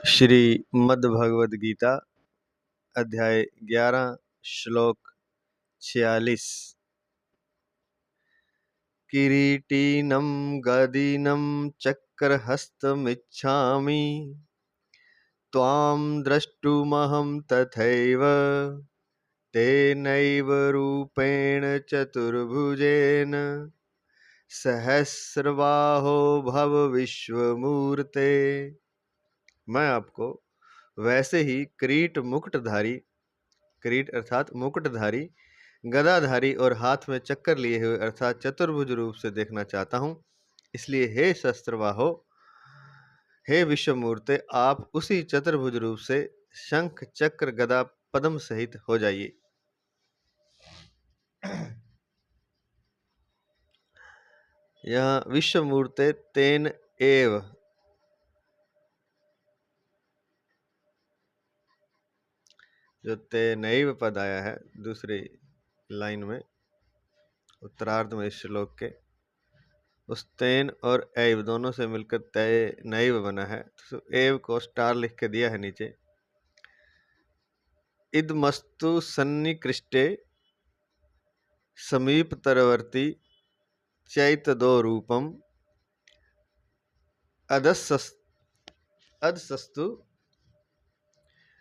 श्रीमद् भगवद गीता अध्याय 11 श्लोक 46। किरीटिनं गदिनं चक्रहस्तमिच्छामि त्वां द्रष्टुमहं तथैव तेनैव रूपेण चतुर्भुजेन सहस्रबाहो भव विश्वमूर्ते। मैं आपको वैसे ही किरीट मुकुटधारी, किरीट अर्थात मुकुटधारी, गदाधारी और हाथ में चक्कर लिए हुए अर्थात चतुर्भुज रूप से देखना चाहता हूँ। इसलिए हे शस्त्रवाहो, हे विश्वमूर्ते, आप उसी चतुर्भुज रूप से शंख चक्र गदा पद्म सहित हो जाइए। यहाँ विश्वमूर्ते तेन एव, जो तेनैव पद आया है दूसरी लाइन में उत्तरार्ध में इस श्लोक के, उस तेन और एव दोनों से मिलकर तय नैव बना है। तो एव को स्टार लिख के दिया है नीचे। इदमस्तु सन्निकृष्टे समीपतरवर्ती चैतदो रूपम अदसस्तु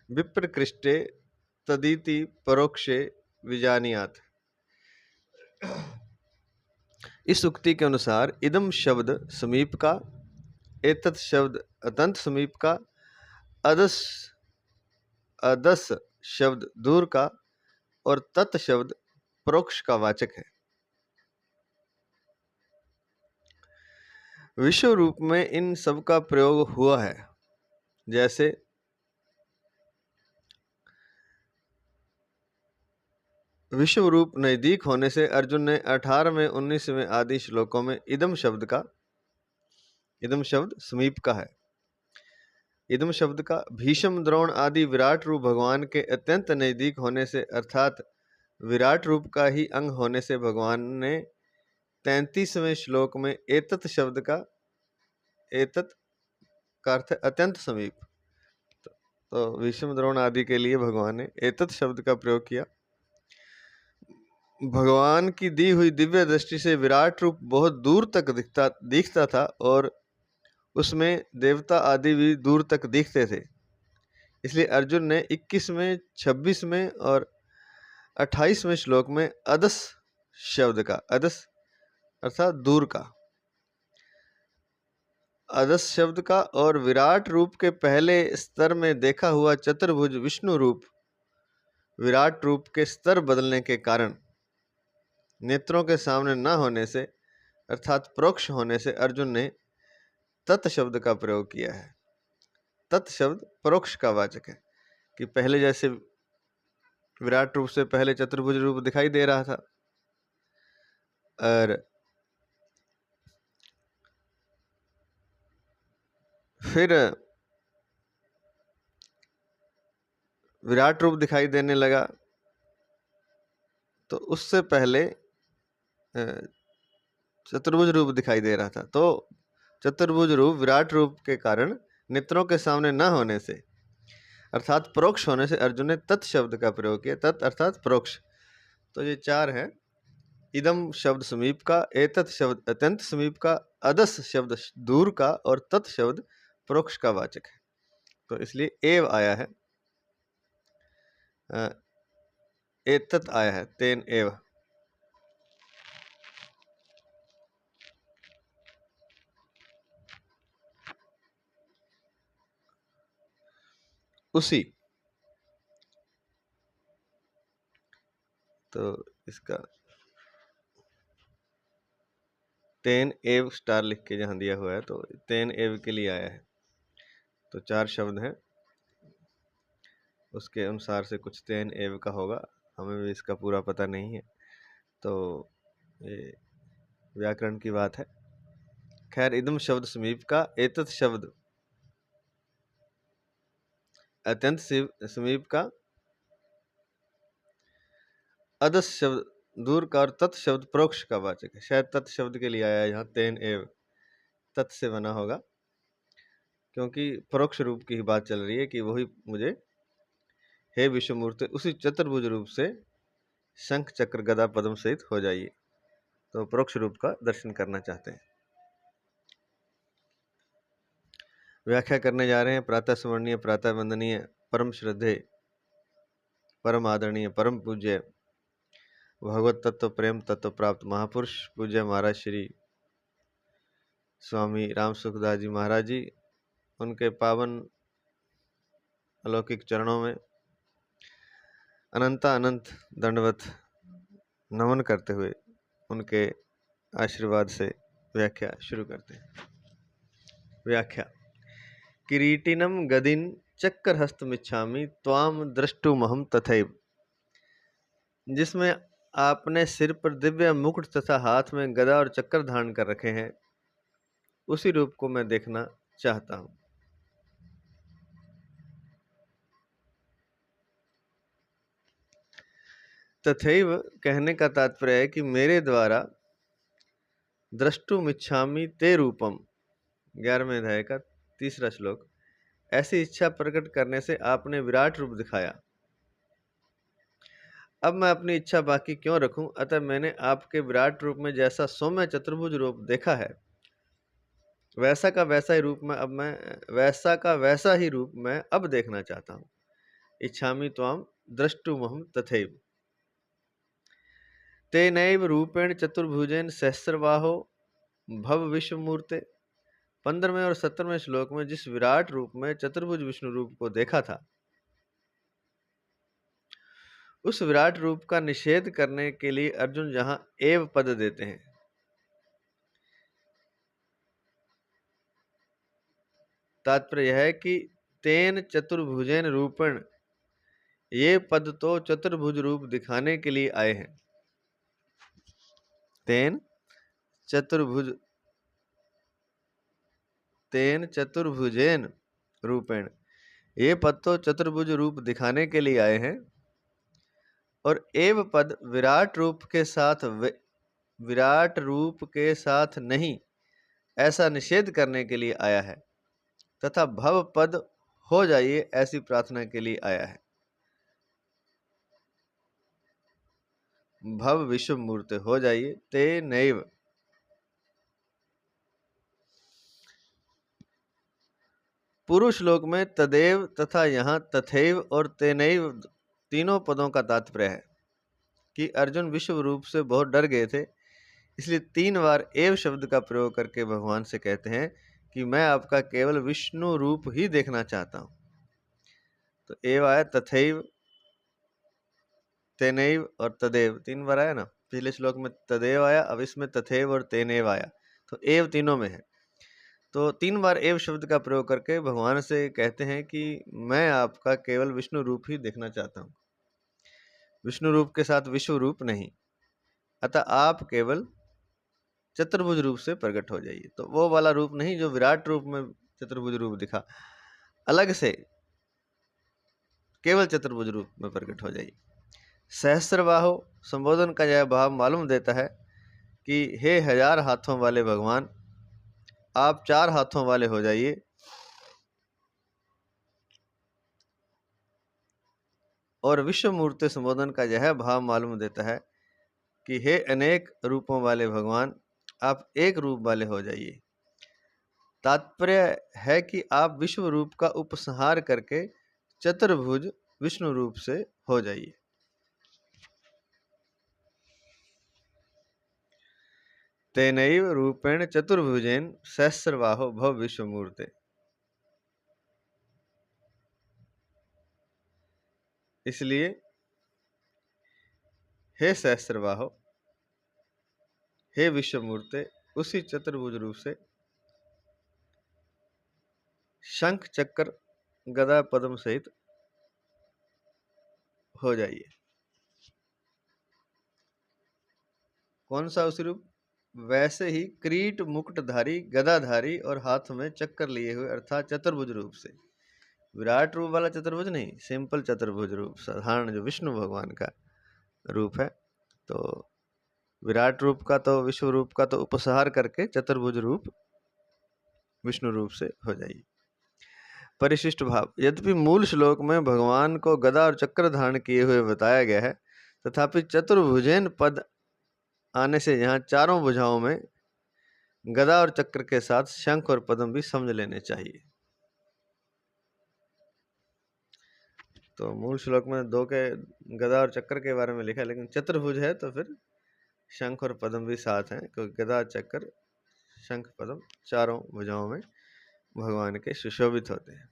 विप्रकृष्टे तदिति परोक्षे विजानियात। इस उक्ति के अनुसार इदम शब्द समीप का, एतत् शब्द अत्यंत समीप का, अदस शब्द दूर का और तत् शब्द परोक्ष का वाचक है। विश्व रूप में इन सब का प्रयोग हुआ है। जैसे विश्व रूप नजदीक होने से अर्जुन ने 18वें 19वें आदि श्लोकों में इदम शब्द समीप का है। इदम शब्द का भीष्म, द्रोण आदि विराट रूप भगवान के अत्यंत नजदीक होने से अर्थात विराट रूप का ही अंग होने से भगवान ने 33वें श्लोक में एतत् शब्द का, एतत् का अर्थ अत्यंत समीप, तो भीष्म द्रोण आदि के लिए भगवान ने एतत् शब्द का प्रयोग किया। भगवान की दी हुई दिव्य दृष्टि से विराट रूप बहुत दूर तक दिखता था और उसमें देवता आदि भी दूर तक दिखते थे। इसलिए अर्जुन ने 21वें, 26वें और 28वें श्लोक में अदस शब्द का, अदस अर्थात दूर का, अदस शब्द का और विराट रूप के पहले स्तर में देखा हुआ चतुर्भुज विष्णु रूप विराट रूप के स्तर बदलने के कारण नेत्रों के सामने न होने से अर्थात परोक्ष होने से अर्जुन ने तत् शब्द का प्रयोग किया है। तत् शब्द परोक्ष का वाचक है कि पहले जैसे विराट रूप से पहले चतुर्भुज रूप दिखाई दे रहा था और फिर विराट रूप दिखाई देने लगा, तो उससे पहले चतुर्भुज रूप दिखाई दे रहा था। तो चतुर्भुज रूप विराट रूप के कारण नेत्रों के सामने न होने से अर्थात परोक्ष होने से अर्जुन ने तत् शब्द का प्रयोग किया। तत् अर्थात परोक्ष। तो ये चार है। इदम शब्द समीप का, एतत् शब्द अत्यंत समीप का, अदस शब्द दूर का और तत् शब्द परोक्ष का वाचक है। तो इसलिए एव आया है, एतत् आया है, तेन एव। उसी, तो इसका तेन एव स्टार लिख के जहाँ दिया हुआ है तो तेन एव के लिए आया है। तो चार शब्द हैं, उसके अनुसार से कुछ तेन एव का होगा, हमें भी इसका पूरा पता नहीं है, तो ये व्याकरण की बात है। खैर, इदम शब्द समीप का, एतत् शब्द अत्यंत समीप का, अदस शब्द दूर का और तत् शब्द परोक्ष का वाचक है। शायद तत् शब्द के लिए आया यहाँ तेन एव, तत् से बना होगा। क्योंकि परोक्ष रूप की ही बात चल रही है कि वही मुझे हे विश्वमूर्ति उसी चतुर्भुज रूप से शंख चक्र गदा पद्म सहित हो जाइए। तो परोक्ष रूप का दर्शन करना चाहते हैं। व्याख्या करने जा रहे हैं। प्रातः स्मरणीय, प्रातः वंदनीय, परम श्रद्धेय, परम आदरणीय, परम पूज्य, भगवत तत्व प्रेम तत्व प्राप्त महापुरुष पूज्य महाराज श्री स्वामी राम सुखदास जी महाराज जी, उनके पावन अलौकिक चरणों में अनंत दंडवत नमन करते हुए उनके आशीर्वाद से व्याख्या शुरू करते हैं। व्याख्या। किरीटिनम गदिन चक्रहस्तमिच्छामि त्वाम द्रष्टुमहं तथैव। जिसमें आपने सिर पर दिव्य मुकुट तथा हाथ में गदा और चक्र धारण कर रखे हैं, उसी रूप को मैं देखना चाहता हूं। तथैव कहने का तात्पर्य है कि मेरे द्वारा द्रष्टुमिच्छामि ते रूपम, 11वें अध्याय का 3रा श्लोक, ऐसी इच्छा प्रकट करने से आपने विराट रूप दिखाया। अब मैं अपनी इच्छा बाकी क्यों रखूं? अतः मैंने आपके विराट रूप में जैसा सौम्य चतुर्भुज रूप देखा है, वैसा का वैसा ही रूप मैं अब देखना चाहता हूं। इच्छामि त्वाम द्रष्टुमहं तथैव। तेनैव रूपेण चतुर्भुजेन सहस्रबाहो भव विश्वमूर्ते। 15वें और 17वें श्लोक में जिस विराट रूप में चतुर्भुज विष्णु रूप को देखा था, उस विराट रूप का निषेध करने के लिए अर्जुन जहां एव पद देते हैं, तात्पर्य यह है कि तेन चतुर्भुजेन रूपेण, ये पद तो चतुर्भुज रूप दिखाने के लिए आए हैं। तेन चतुर्भुजेन रूपेण, ये पद तो चतुर्भुज रूप दिखाने के लिए आए हैं। और एव पद विराट रूप के साथ नहीं, ऐसा निषेध करने के लिए आया है। तथा भव पद हो जाइए, ऐसी प्रार्थना के लिए आया है। भव विश्व मूर्ति हो जाइए, ते नैव। पूर्व श्लोक में तदेव तथा यहाँ तथैव और तेनैव तीनों पदों का तात्पर्य है कि अर्जुन विश्व रूप से बहुत डर गए थे, इसलिए 3 बार एव शब्द का प्रयोग करके भगवान से कहते हैं कि मैं आपका केवल विष्णु रूप ही देखना चाहता हूं। तो एव आया, तथैव, तेनैव और तदेव 3 बार आया ना। पिछले श्लोक में तदेव आया, अब इसमें तथैव और तेनैव आया, तो एव तीनों में है। तो 3 बार एव शब्द का प्रयोग करके भगवान से कहते हैं कि मैं आपका केवल विष्णु रूप ही देखना चाहता हूँ, विष्णु रूप के साथ विश्व रूप नहीं। अतः आप केवल चतुर्भुज रूप से प्रकट हो जाइए। तो वो वाला रूप नहीं जो विराट रूप में चतुर्भुज रूप दिखा, अलग से केवल चतुर्भुज रूप में प्रकट हो जाइए। सहस्रबाहो संबोधन का यह भाव मालूम देता है कि हे 1000 हाथों वाले भगवान, आप 4 हाथों वाले हो जाइए। और विश्व मूर्ति संबोधन का यह भाव मालूम देता है कि हे अनेक रूपों वाले भगवान, आप एक रूप वाले हो जाइए। तात्पर्य है कि आप विश्व रूप का उपसंहार करके चतुर्भुज विष्णु रूप से हो जाइए। तेनैव रूपेण चतुर्भुजेन सहस्रबाहो भव विश्वमूर्ते। इसलिए हे सहस्रबाहो, हे विश्वमूर्ते, उसी चतुर्भुज रूप से शंख चक्र गदा पद्म सहित हो जाइए। कौन सा उसी रूप? वैसे ही क्रीट मुकुटधारी, गदाधारी और हाथ में चक्कर लिए हुए, अर्थात चतुर्भुज रूप से। विराट रूप वाला चतुर्भुज नहीं, सिंपल चतुर्भुज रूप, साधारण जो विष्णु भगवान का रूप है। तो विराट रूप का तो विश्व रूप का तो उपसंहार करके चतुर्भुज रूप विष्णु रूप से हो जाइए। परिशिष्ट भाव। यद्यपि मूल श्लोक में भगवान को गदा और चक्र धारण किए हुए बताया गया है, तथापि चतुर्भुजेन पद आने से यहाँ चारों भुजाओं में गदा और चक्र के साथ शंख और पद्म भी समझ लेने चाहिए। तो मूल श्लोक में दो के गदा और चक्र के बारे में लिखा है, लेकिन चतुर्भुज है तो फिर शंख और पद्म भी साथ हैं, क्योंकि गदा चक्र शंख पद्म चारों भुजाओं में भगवान के सुशोभित होते हैं।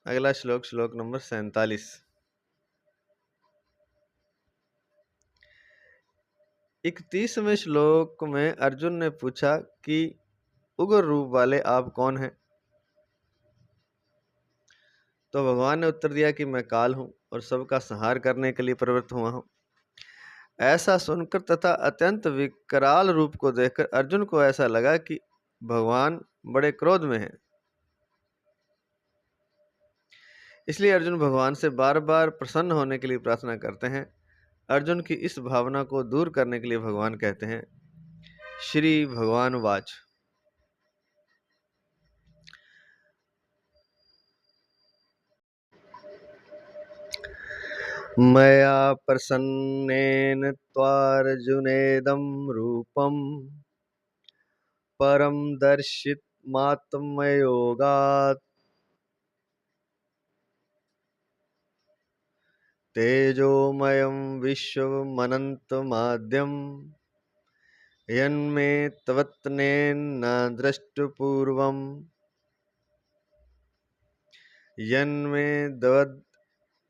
अगला श्लोक, श्लोक नंबर 47। 31वें श्लोक में अर्जुन ने पूछा कि उग्र रूप वाले आप कौन हैं? तो भगवान ने उत्तर दिया कि मैं काल हूं और सबका संहार करने के लिए प्रवृत्त हुआ हूं। ऐसा सुनकर तथा अत्यंत विकराल रूप को देखकर अर्जुन को ऐसा लगा कि भगवान बड़े क्रोध में हैं। इसलिए अर्जुन भगवान से बार बार प्रसन्न होने के लिए प्रार्थना करते हैं। अर्जुन की इस भावना को दूर करने के लिए भगवान कहते हैं, श्री भगवान वाच। मया प्रसन्नेन त्वार्जुनेदं रूपं परं दर्शितमात्मयोगात् तेजोमयं विश्वमनन्तमाद्यं यन्मे त्वत्नेन न दृष्टपूर्वम्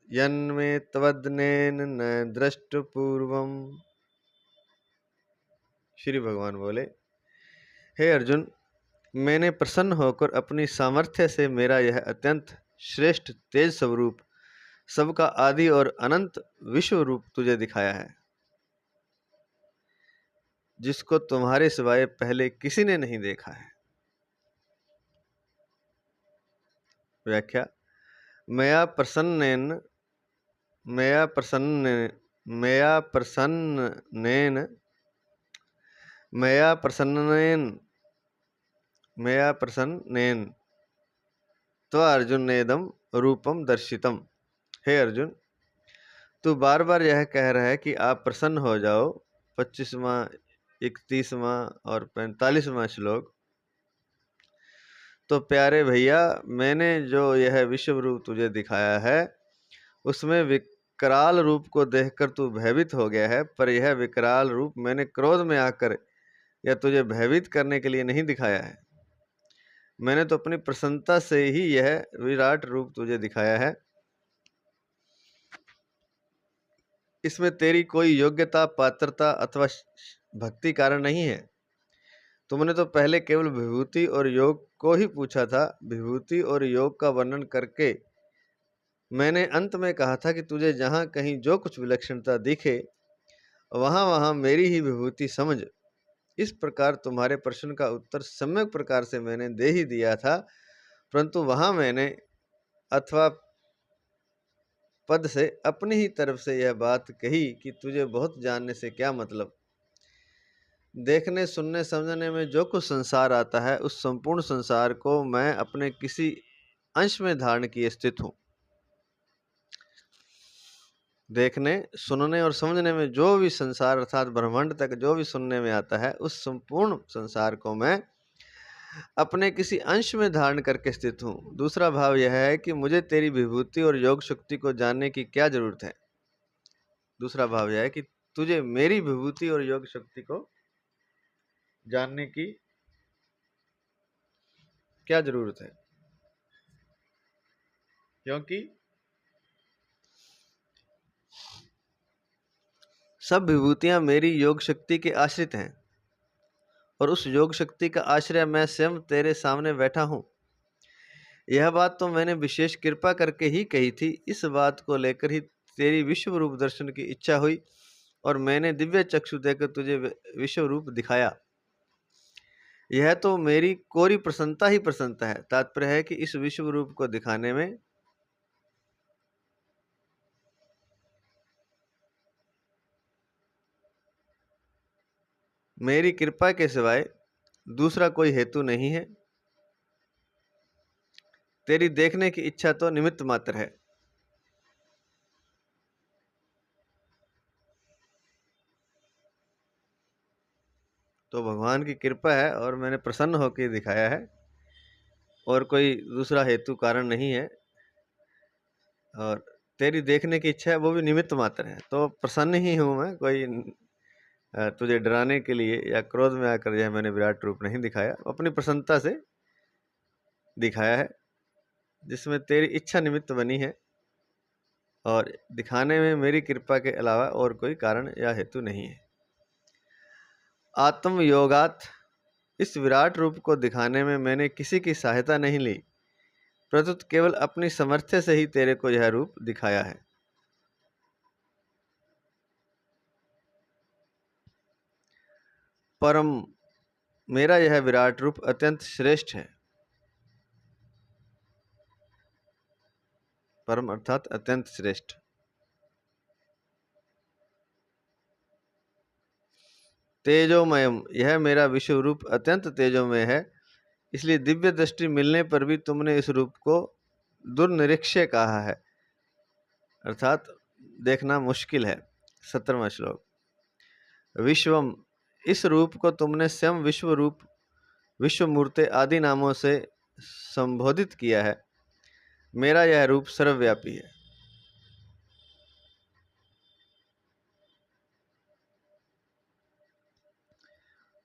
यन्मे त्वदनेन न दृष्टपूर्वम्। श्री भगवान बोले, हे अर्जुन, मैंने प्रसन्न होकर अपनी सामर्थ्य से मेरा यह अत्यंत श्रेष्ठ तेज स्वरूप, सबका आदि और अनंत विश्व रूप तुझे दिखाया है, जिसको तुम्हारे सिवाय पहले किसी ने नहीं देखा है। व्याख्या। मया प्रसन्नेन त्वार्जुनेदं रूपम दर्शितम। हे अर्जुन, तू बार बार यह कह रहा है कि आप प्रसन्न हो जाओ। 25वां, 31वां और 45वां श्लोक। तो प्यारे भैया, मैंने जो यह विश्व रूप तुझे दिखाया है, उसमें विकराल रूप को देखकर तू भयभीत हो गया है, पर यह विकराल रूप मैंने क्रोध में आकर या तुझे भयभीत करने के लिए नहीं दिखाया है। मैंने तो अपनी प्रसन्नता से ही यह विराट रूप तुझे दिखाया है। इसमें तेरी कोई योग्यता, पात्रता अथवा भक्ति कारण नहीं है। तुमने तो पहले केवल विभूति और योग को ही पूछा था। विभूति और योग का वर्णन करके मैंने अंत में कहा था कि तुझे जहाँ कहीं जो कुछ विलक्षणता दिखे, वहाँ वहाँ मेरी ही विभूति समझ। इस प्रकार तुम्हारे प्रश्न का उत्तर सम्यक प्रकार से मैंने दे ही दिया था, परंतु वहाँ मैंने अथवा पद से अपनी ही तरफ से यह बात कही कि तुझे बहुत जानने से क्या मतलब। देखने, सुनने, समझने में जो कुछ संसार आता है, उस संपूर्ण संसार को मैं अपने किसी अंश में धारण किए स्थित हूँ। देखने, सुनने और समझने में जो भी संसार अर्थात ब्रह्मांड तक जो भी सुनने में आता है, उस संपूर्ण संसार को मैं अपने किसी अंश में धारण करके स्थित हूँ। दूसरा भाव यह है कि मुझे तेरी विभूति और योग शक्ति को जानने की क्या जरूरत है। दूसरा भाव यह है कि तुझे मेरी विभूति और योग शक्ति को जानने की क्या जरूरत है, क्योंकि सब विभूतियां मेरी योग शक्ति के आश्रित हैं और उस योग शक्ति का आश्रय मैं स्वयं तेरे सामने बैठा हूं। यह बात तो मैंने विशेष कृपा करके ही कही थी। इस बात को लेकर ही तेरी विश्व रूप दर्शन की इच्छा हुई और मैंने दिव्य चक्षु देकर तुझे विश्व रूप दिखाया। यह तो मेरी कोरी प्रसन्नता ही प्रसन्नता है। तात्पर्य है कि इस विश्व रूप को दिखाने में मेरी कृपा के सिवाय दूसरा कोई हेतु नहीं है। तेरी देखने की इच्छा तो निमित्त मात्र है। तो भगवान की कृपा है और मैंने प्रसन्न होकर दिखाया है, और कोई दूसरा हेतु कारण नहीं है। और तेरी देखने की इच्छा है वो भी निमित्त मात्र है, तो प्रसन्न ही हूँ मैं। कोई तुझे डराने के लिए या क्रोध में आकर यह मैंने विराट रूप नहीं दिखाया, अपनी प्रसन्नता से दिखाया है, जिसमें तेरी इच्छा निमित्त बनी है, और दिखाने में मेरी कृपा के अलावा और कोई कारण या हेतु नहीं है। आत्म योगात, इस विराट रूप को दिखाने में मैंने किसी की सहायता नहीं ली, प्रत्युत केवल अपनी सामर्थ्य से ही तेरे को यह रूप दिखाया है। परम, मेरा यह विराट रूप अत्यंत श्रेष्ठ है। परम अर्थात अत्यंत श्रेष्ठ। तेजोमयम, यह मेरा विश्व रूप अत्यंत तेजोमय है, इसलिए दिव्य दृष्टि मिलने पर भी तुमने इस रूप को दुर्निरीक्ष्य कहा है, अर्थात देखना मुश्किल है। 17वां श्लोक। विश्वम, इस रूप को तुमने स्वयं विश्व रूप, विश्व मूर्ति आदि नामों से संबोधित किया है। मेरा यह रूप सर्वव्यापी है।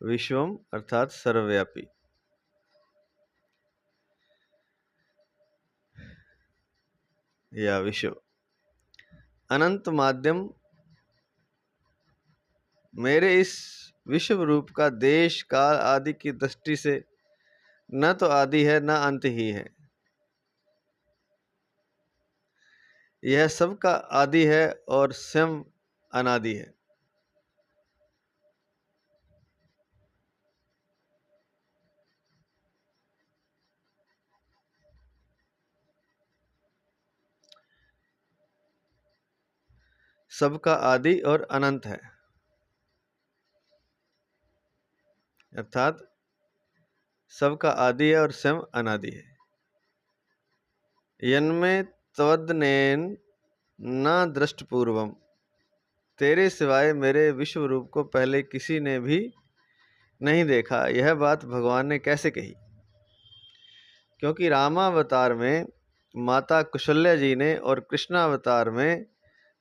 विश्वम अर्थात सर्वव्यापी। या विश्व। अनंत माध्यम, मेरे इस विश्व रूप का देश काल आदि की दृष्टि से न तो आदि है न अंत ही है। यह सबका आदि है और स्वयं अनादि है। सबका आदि और अनंत है, अर्थात सबका आदि है और स्वयं अनादि है। यन्मे त्वदनेन न दृष्ट पूर्वम, तेरे सिवाय मेरे विश्व रूप को पहले किसी ने भी नहीं देखा। यह बात भगवान ने कैसे कही? क्योंकि रामावतार में माता कुशल्या जी ने और कृष्णावतार में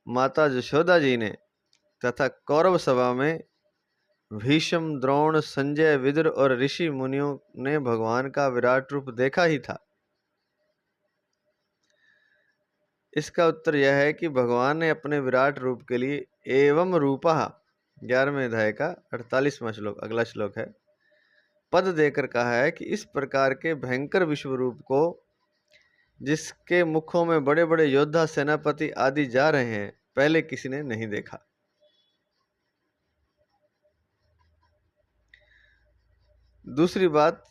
माता यशोदा जी ने तथा कौरव सभा में भीष्म, द्रोण, संजय, विदुर और ऋषि मुनियों ने भगवान का विराट रूप देखा ही था। इसका उत्तर यह है कि भगवान ने अपने विराट रूप के लिए एवं रूपः 11वें अध्याय का 48वां श्लोक, अगला श्लोक है, पद देकर कहा है कि इस प्रकार के भयंकर विश्व रूप को, जिसके मुखों में बड़े बड़े योद्धा, सेनापति आदि जा रहे हैं, पहले किसी ने नहीं देखा। दूसरी बात,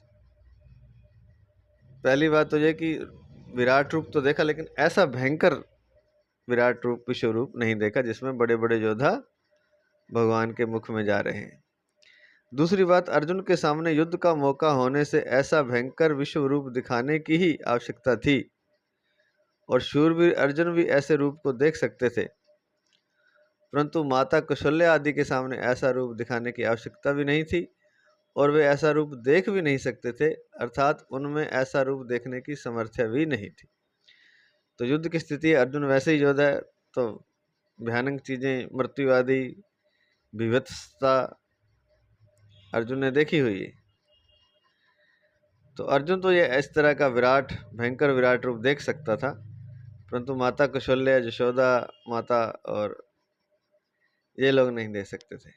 पहली बात तो यह कि विराट रूप तो देखा, लेकिन ऐसा भयंकर विराट रूप, विश्व रूप नहीं देखा जिसमें बड़े बड़े योद्धा भगवान के मुख में जा रहे हैं। दूसरी बात, अर्जुन के सामने युद्ध का मौका होने से ऐसा भयंकर विश्व रूप दिखाने की ही आवश्यकता थी, और शूरवीर अर्जुन भी ऐसे रूप को देख सकते थे, परंतु माता कौशल्या आदि के सामने ऐसा रूप दिखाने की आवश्यकता भी नहीं थी, और वे ऐसा रूप देख भी नहीं सकते थे, अर्थात उनमें ऐसा रूप देखने की सामर्थ्य भी नहीं थी। तो युद्ध की स्थिति, अर्जुन वैसे ही योद्धा है, तो भयानक चीजें, मृत्यु आदि विभत्सता अर्जुन ने देखी हुई है। तो अर्जुन तो ये इस तरह का विराट, भयंकर विराट रूप देख सकता था, परंतु माता कौशल्या, यशोदा माता और ये लोग नहीं देख सकते थे।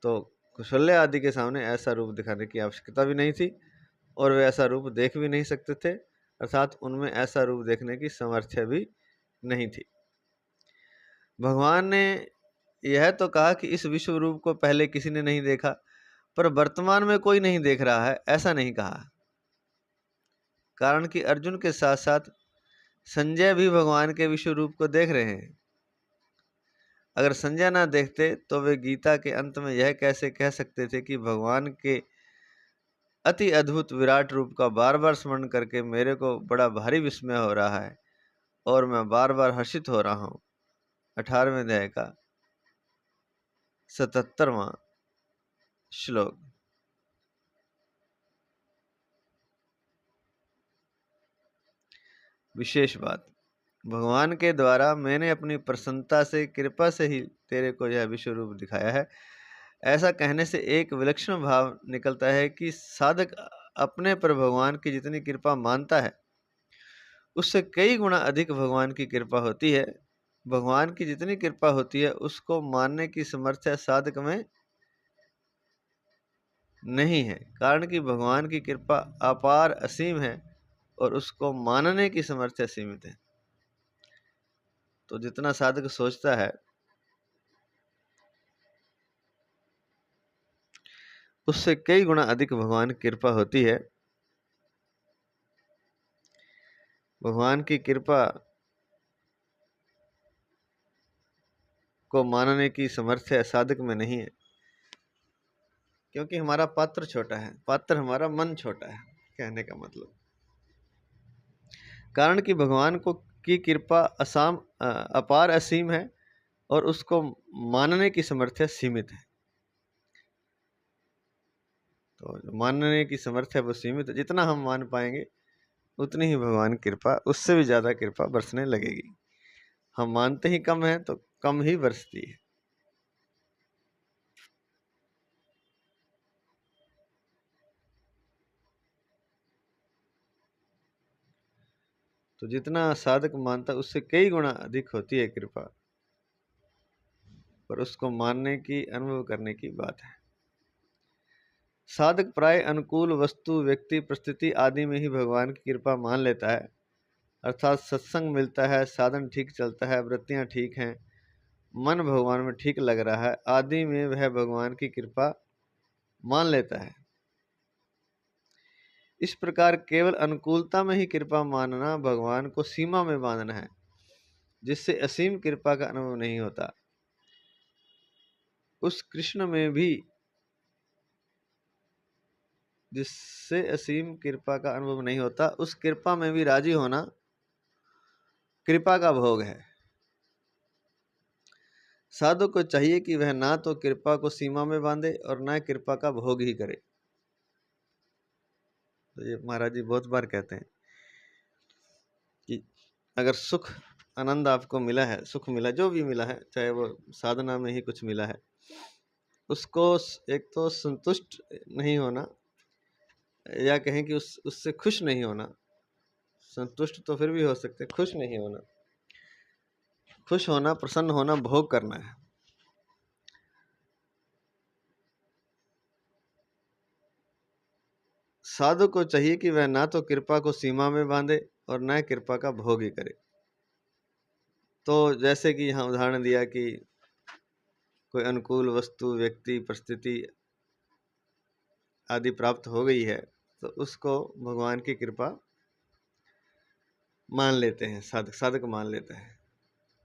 तो कौशल्या आदि के सामने ऐसा रूप दिखाने की आवश्यकता भी नहीं थी, और वे ऐसा रूप देख भी नहीं सकते थे, अर्थात उनमें ऐसा रूप देखने की सामर्थ्य भी नहीं थी। भगवान ने यह तो कहा कि इस विश्व रूप को पहले किसी ने नहीं देखा, पर वर्तमान में कोई नहीं देख रहा है, ऐसा नहीं कहा। कारण कि अर्जुन के साथ साथ संजय भी भगवान के विश्व रूप को देख रहे हैं। अगर संजय ना देखते तो वे गीता के अंत में यह कैसे कह सकते थे कि भगवान के अति अद्भुत विराट रूप का बार बार स्मरण करके मेरे को बड़ा भारी विस्मय हो रहा है और मैं बार बार हर्षित हो रहा हूँ। 18वें अध्याय का 77वां श्लोक। विशेष बात, भगवान के द्वारा मैंने अपनी प्रसन्नता से, कृपा से ही तेरे को यह विश्व रूप दिखाया है। ऐसा कहने से एक विलक्षण भाव निकलता है कि साधक अपने पर भगवान की जितनी कृपा मानता है उससे कई गुना अधिक भगवान की कृपा होती है। भगवान की जितनी कृपा होती है उसको मानने की सामर्थ्य साधक में नहीं है, कारण कि भगवान की कृपा अपार असीम है और उसको मानने की सामर्थ्य सीमित है। तो जितना साधक सोचता है उससे कई गुना अधिक भगवान की कृपा होती है। भगवान की कृपा को मानने की सामर्थ्य साधक में नहीं है, क्योंकि हमारा पात्र छोटा है। पात्र हमारा मन छोटा है, कहने का मतलब। कारण कि भगवान को की कृपा अपार असीम है और उसको मानने की सामर्थ्य सीमित है। तो मानने की सामर्थ्य वो सीमित है। जितना हम मान पाएंगे उतनी ही भगवान की कृपा, उससे भी ज़्यादा कृपा बरसने लगेगी। हम मानते ही कम है तो कम ही बरसती है। तो जितना साधक मानता है उससे कई गुना अधिक होती है कृपा, पर उसको मानने की, अनुभव करने की बात है। साधक प्राय अनुकूल वस्तु, व्यक्ति, परिस्थिति आदि में ही भगवान की कृपा मान लेता है। अर्थात सत्संग मिलता है, साधन ठीक चलता है, वृत्तियां ठीक हैं, मन भगवान में ठीक लग रहा है आदि में वह भगवान की कृपा मान लेता है। इस प्रकार केवल अनुकूलता में ही कृपा मानना भगवान को सीमा में बांधना है, जिससे असीम कृपा का अनुभव नहीं होता। उस कृष्ण में भी जिससे असीम कृपा का अनुभव नहीं होता, उस कृपा में भी राजी होना कृपा का भोग है। साधु को चाहिए कि वह ना तो कृपा को सीमा में बांधे और ना कृपा का भोग ही करे। तो ये महाराज जी बहुत बार कहते हैं कि अगर सुख, आनंद आपको मिला है, सुख मिला, जो भी मिला है, चाहे वो साधना में ही कुछ मिला है, उसको एक तो संतुष्ट नहीं होना, या कहें कि उससे खुश नहीं होना। संतुष्ट तो फिर भी हो सकते, खुश नहीं होना। खुश होना, प्रसन्न होना, भोग करना है। साधु को चाहिए कि वह ना तो कृपा को सीमा में बांधे और न कृपा का भोग ही करे। तो जैसे कि यहाँ उदाहरण दिया कि कोई अनुकूल वस्तु, व्यक्ति, परिस्थिति आदि प्राप्त हो गई है तो उसको भगवान की कृपा मान लेते हैं। साधक मान लेता है।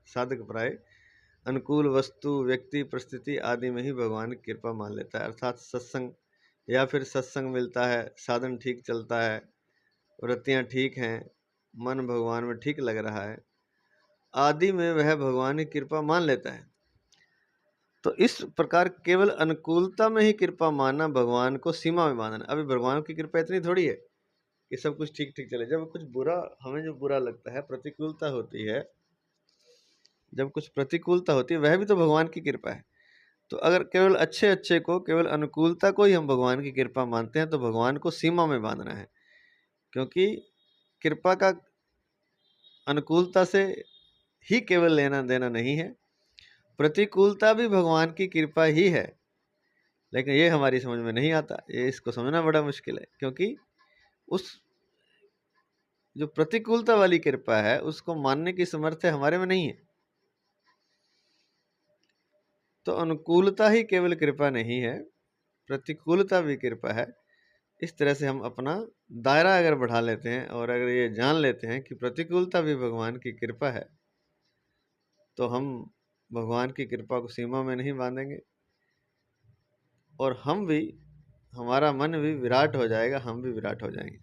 साधक प्राय अनुकूल वस्तु, व्यक्ति, परिस्थिति आदि में ही भगवान की कृपा मान लेता है। अर्थात सत्संग या फिर सत्संग मिलता है, साधन ठीक चलता है, वृत्तियां ठीक हैं, मन भगवान में ठीक लग रहा है आदि में वह भगवान की कृपा मान लेता है। तो इस प्रकार केवल अनुकूलता में ही कृपा मानना भगवान को सीमा में बांधना। अभी भगवान की कृपा इतनी थोड़ी है कि सब कुछ ठीक ठीक चले। जब कुछ बुरा, हमें जो बुरा लगता है, प्रतिकूलता होती है, जब कुछ प्रतिकूलता होती है, वह भी तो भगवान की कृपा है। तो अगर केवल अच्छे अच्छे को, केवल अनुकूलता को ही हम भगवान की कृपा मानते हैं तो भगवान को सीमा में बांधना है, क्योंकि कृपा का अनुकूलता से ही केवल लेना देना नहीं है, प्रतिकूलता भी भगवान की कृपा ही है। लेकिन ये हमारी समझ में नहीं आता, ये इसको समझना बड़ा मुश्किल है, क्योंकि उस जो प्रतिकूलता वाली कृपा है उसको मानने की सामर्थ्य हमारे में नहीं है। तो अनुकूलता ही केवल कृपा नहीं है, प्रतिकूलता भी कृपा है। इस तरह से हम अपना दायरा अगर बढ़ा लेते हैं और अगर ये जान लेते हैं कि प्रतिकूलता भी भगवान की कृपा है, तो हम भगवान की कृपा को सीमा में नहीं बांधेंगे और हम भी हमारा मन भी विराट हो जाएगा, हम भी विराट हो जाएंगे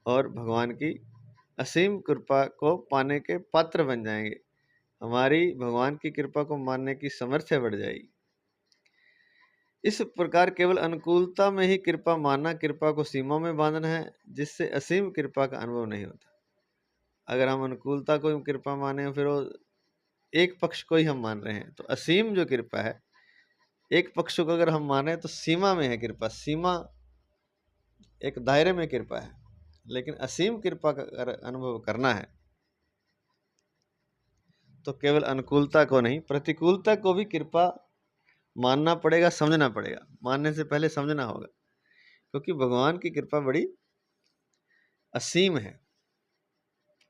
और भगवान की असीम कृपा को पाने के पात्र बन जाएंगे। हमारी भगवान की कृपा को मानने की सामर्थ्य बढ़ जाएगी। इस प्रकार केवल अनुकूलता में ही कृपा मानना कृपा को सीमा में बांधना है, जिससे असीम कृपा का अनुभव नहीं होता। अगर हम अनुकूलता को कृपा माने, फिर वो एक पक्ष को ही हम मान रहे हैं, तो असीम जो कृपा है, एक पक्ष को अगर हम माने तो सीमा में है कृपा, सीमा एक दायरे में कृपा है। लेकिन असीम कृपा का अगर अनुभव करना है तो केवल अनुकूलता को नहीं, प्रतिकूलता को भी कृपा मानना पड़ेगा, समझना पड़ेगा। मानने से पहले समझना होगा, क्योंकि भगवान की कृपा बड़ी असीम है,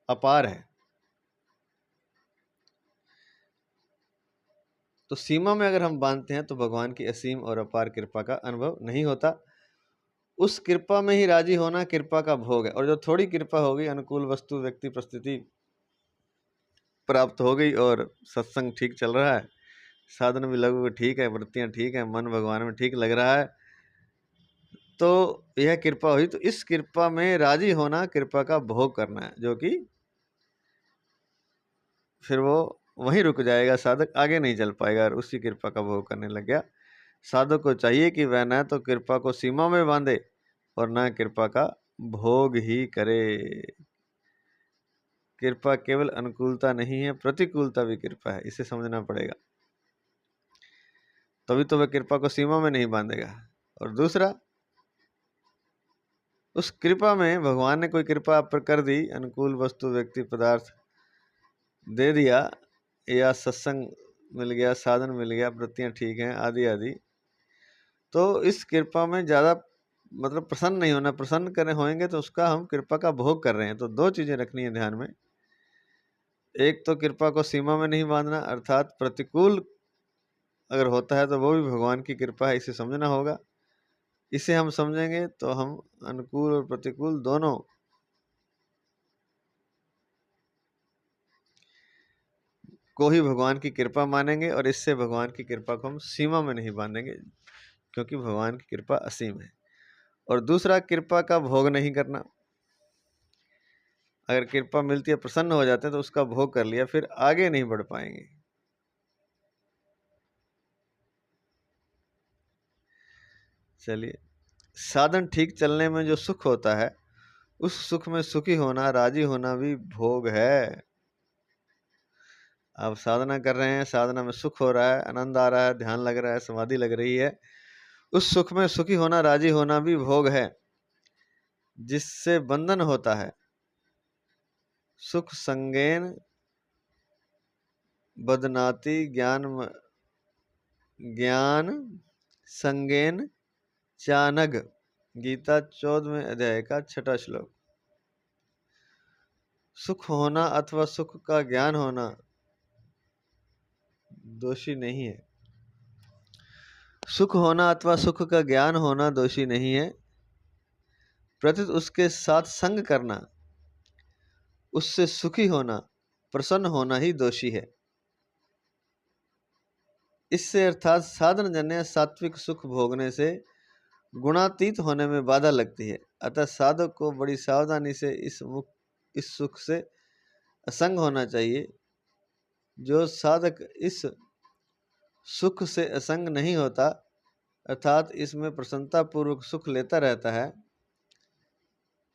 अपार है। तो सीमा में अगर हम बांधते हैं तो भगवान की असीम और अपार कृपा का अनुभव नहीं होता। उस कृपा में ही राजी होना कृपा का भोग है। और जो थोड़ी कृपा हो गई, अनुकूल वस्तु व्यक्ति परिस्थिति प्राप्त हो गई और सत्संग ठीक चल रहा है, साधन भी लगभग ठीक है, वृत्तियां ठीक है, मन भगवान में ठीक लग रहा है, तो यह कृपा हुई। तो इस कृपा में राजी होना कृपा का भोग करना है, जो कि फिर वो वहीं रुक जाएगा, साधक आगे नहीं चल पाएगा और उसी कृपा का भोग करने लग गया। साधक को चाहिए कि वह न तो कृपा को सीमा में बांधे और न कृपा का भोग ही करे। कृपा केवल अनुकूलता नहीं है, प्रतिकूलता भी कृपा है, इसे समझना पड़ेगा, तभी तो वह कृपा को सीमा में नहीं बांधेगा। और दूसरा, उस कृपा में भगवान ने कोई कृपा आप पर कर दी, अनुकूल वस्तु व्यक्ति पदार्थ दे दिया, या सत्संग मिल गया, साधन मिल गया, वृत्तियां ठीक हैं, आदि आदि, तो इस कृपा में ज़्यादा मतलब प्रसन्न नहीं होना। प्रसन्न करें होंगे तो उसका हम कृपा का भोग कर रहे हैं। तो दो चीज़ें रखनी है ध्यान में। एक तो कृपा को सीमा में नहीं बांधना, अर्थात प्रतिकूल अगर होता है तो वो भी भगवान की कृपा है, इसे समझना होगा। इसे हम समझेंगे तो हम अनुकूल और प्रतिकूल दोनों को ही भगवान की कृपा मानेंगे, और इससे भगवान की कृपा को हम सीमा में नहीं बांधेंगे, क्योंकि भगवान की कृपा असीम है। और दूसरा, कृपा का भोग नहीं करना। अगर कृपा मिलती है, प्रसन्न हो जाते हैं, तो उसका भोग कर लिया, फिर आगे नहीं बढ़ पाएंगे। चलिए, साधन ठीक चलने में जो सुख होता है, उस सुख में सुखी होना, राजी होना भी भोग है। आप साधना कर रहे हैं, साधना में सुख हो रहा है, आनंद आ रहा है, ध्यान लग रहा है, समाधि लग रही है, उस सुख में सुखी होना, राजी होना भी भोग है, जिससे बंधन होता है। सुख संगेन बदनाति ज्ञान संगेन चानग। गीता 14वें अध्याय का 6वां श्लोक। सुख होना अथवा सुख का ज्ञान होना दोषी नहीं है। सुख होना अथवा सुख का ज्ञान होना दोषी नहीं है, प्रत्युत उसके साथ संग करना, उससे सुखी होना, प्रसन्न होना ही दोषी है। इससे अर्थात साधन जन्य सात्विक सुख भोगने से गुणातीत होने में बाधा लगती है। अतः साधक को बड़ी सावधानी से इस सुख से असंग होना चाहिए। जो साधक इस सुख से असंग नहीं होता, अर्थात इसमें प्रसन्नता पूर्वक सुख लेता रहता है,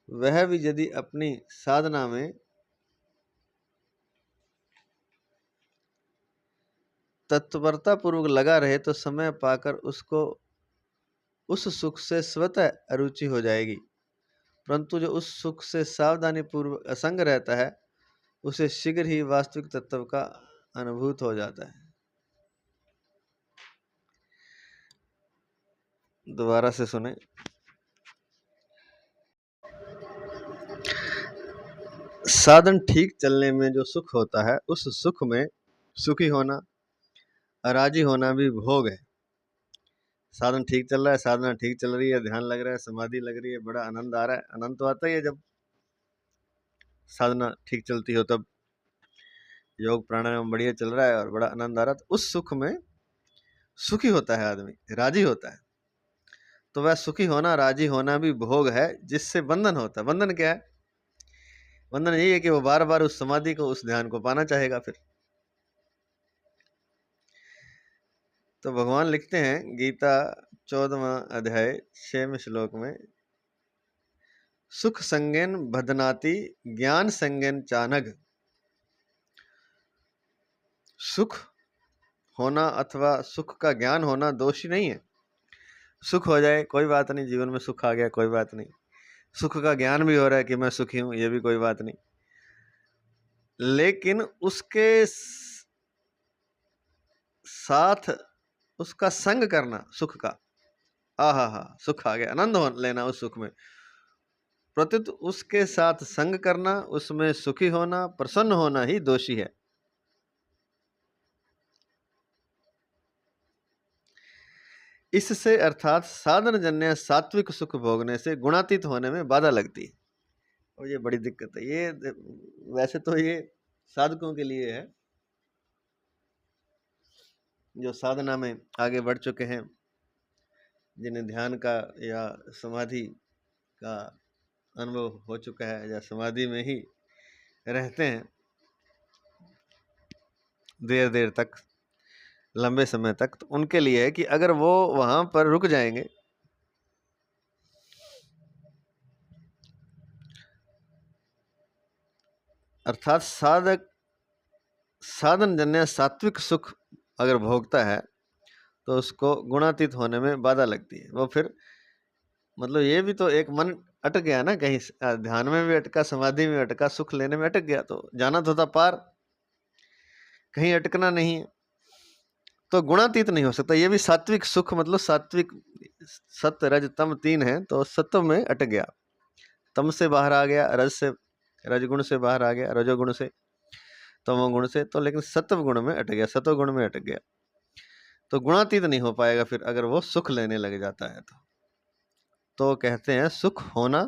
वह भी यदि अपनी साधना में तत्परता पूर्वक लगा रहे तो समय पाकर उसको उस सुख से स्वतः अरुचि हो जाएगी। परंतु जो उस सुख से सावधानी पूर्वक असंग रहता है, उसे शीघ्र ही वास्तविक तत्व का अनुभूत हो जाता है। दोबारा से सुने। साधन ठीक चलने में जो सुख होता है, उस सुख में सुखी होना, राजी होना भी भोग है। साधन ठीक चल रहा है, साधना ठीक चल रही है, ध्यान लग रहा है, समाधि लग रही है, बड़ा आनंद आ रहा है। आनंद तो आता ही है जब साधना ठीक चलती हो, तब योग प्राणायाम बढ़िया चल रहा है और बड़ा आनंद आ रहा है, तो उस सुख में सुखी होता है आदमी, राजी होता है। तो वह सुखी होना, राजी होना भी भोग है जिससे बंधन होता है। बंधन क्या है? बंधन यही है कि वो बार बार उस समाधि को, उस ध्यान को पाना चाहेगा। फिर तो भगवान लिखते हैं गीता 14वां अध्याय 6वें श्लोक में, सुख संगेन बधनाति ज्ञान संगेन चानघ। सुख होना अथवा सुख का ज्ञान होना दोषी नहीं है। सुख हो जाए कोई बात नहीं, जीवन में सुख आ गया कोई बात नहीं, सुख का ज्ञान भी हो रहा है कि मैं सुखी हूं, ये भी कोई बात नहीं। लेकिन उसके साथ उसका संग करना सुख का, आहा सुख आ गया, आनंद लेना उस सुख में, प्रत्युत उसके साथ संग करना, उसमें सुखी होना, प्रसन्न होना ही दोषी है। इससे अर्थात साधन जन्य सात्विक सुख भोगने से गुणातीत होने में बाधा लगती है। और ये बड़ी दिक्कत है। ये वैसे तो ये साधकों के लिए है जो साधना में आगे बढ़ चुके हैं, जिन्हें ध्यान का या समाधि का अनुभव हो चुका है या समाधि में ही रहते हैं देर देर तक, लंबे समय तक, तो उनके लिए है कि अगर वो वहां पर रुक जाएंगे, अर्थात साधन जन्य सात्विक सुख अगर भोगता है तो उसको गुणातीत होने में बाधा लगती है। वो फिर मतलब ये भी तो एक मन अटक गया ना, कहीं ध्यान में भी अटका, समाधि में अटका, सुख लेने में अटक गया, तो जाना तो था पार, कहीं अटकना नहीं है, तो गुणातीत नहीं हो सकता। ये भी सात्विक सुख, मतलब सात्विक, सत्य रज तम तीन है, तो सत्व में अटक गया, तम से बाहर आ गया, रज से, रजगुण से बाहर आ गया, रजोगुण से, तमोगुण से, तो लेकिन सत्व गुण में अटक गया, सत्व गुण में अटक गया, तो गुणातीत नहीं हो पाएगा फिर अगर वो सुख लेने लग जाता है। तो कहते हैं सुख होना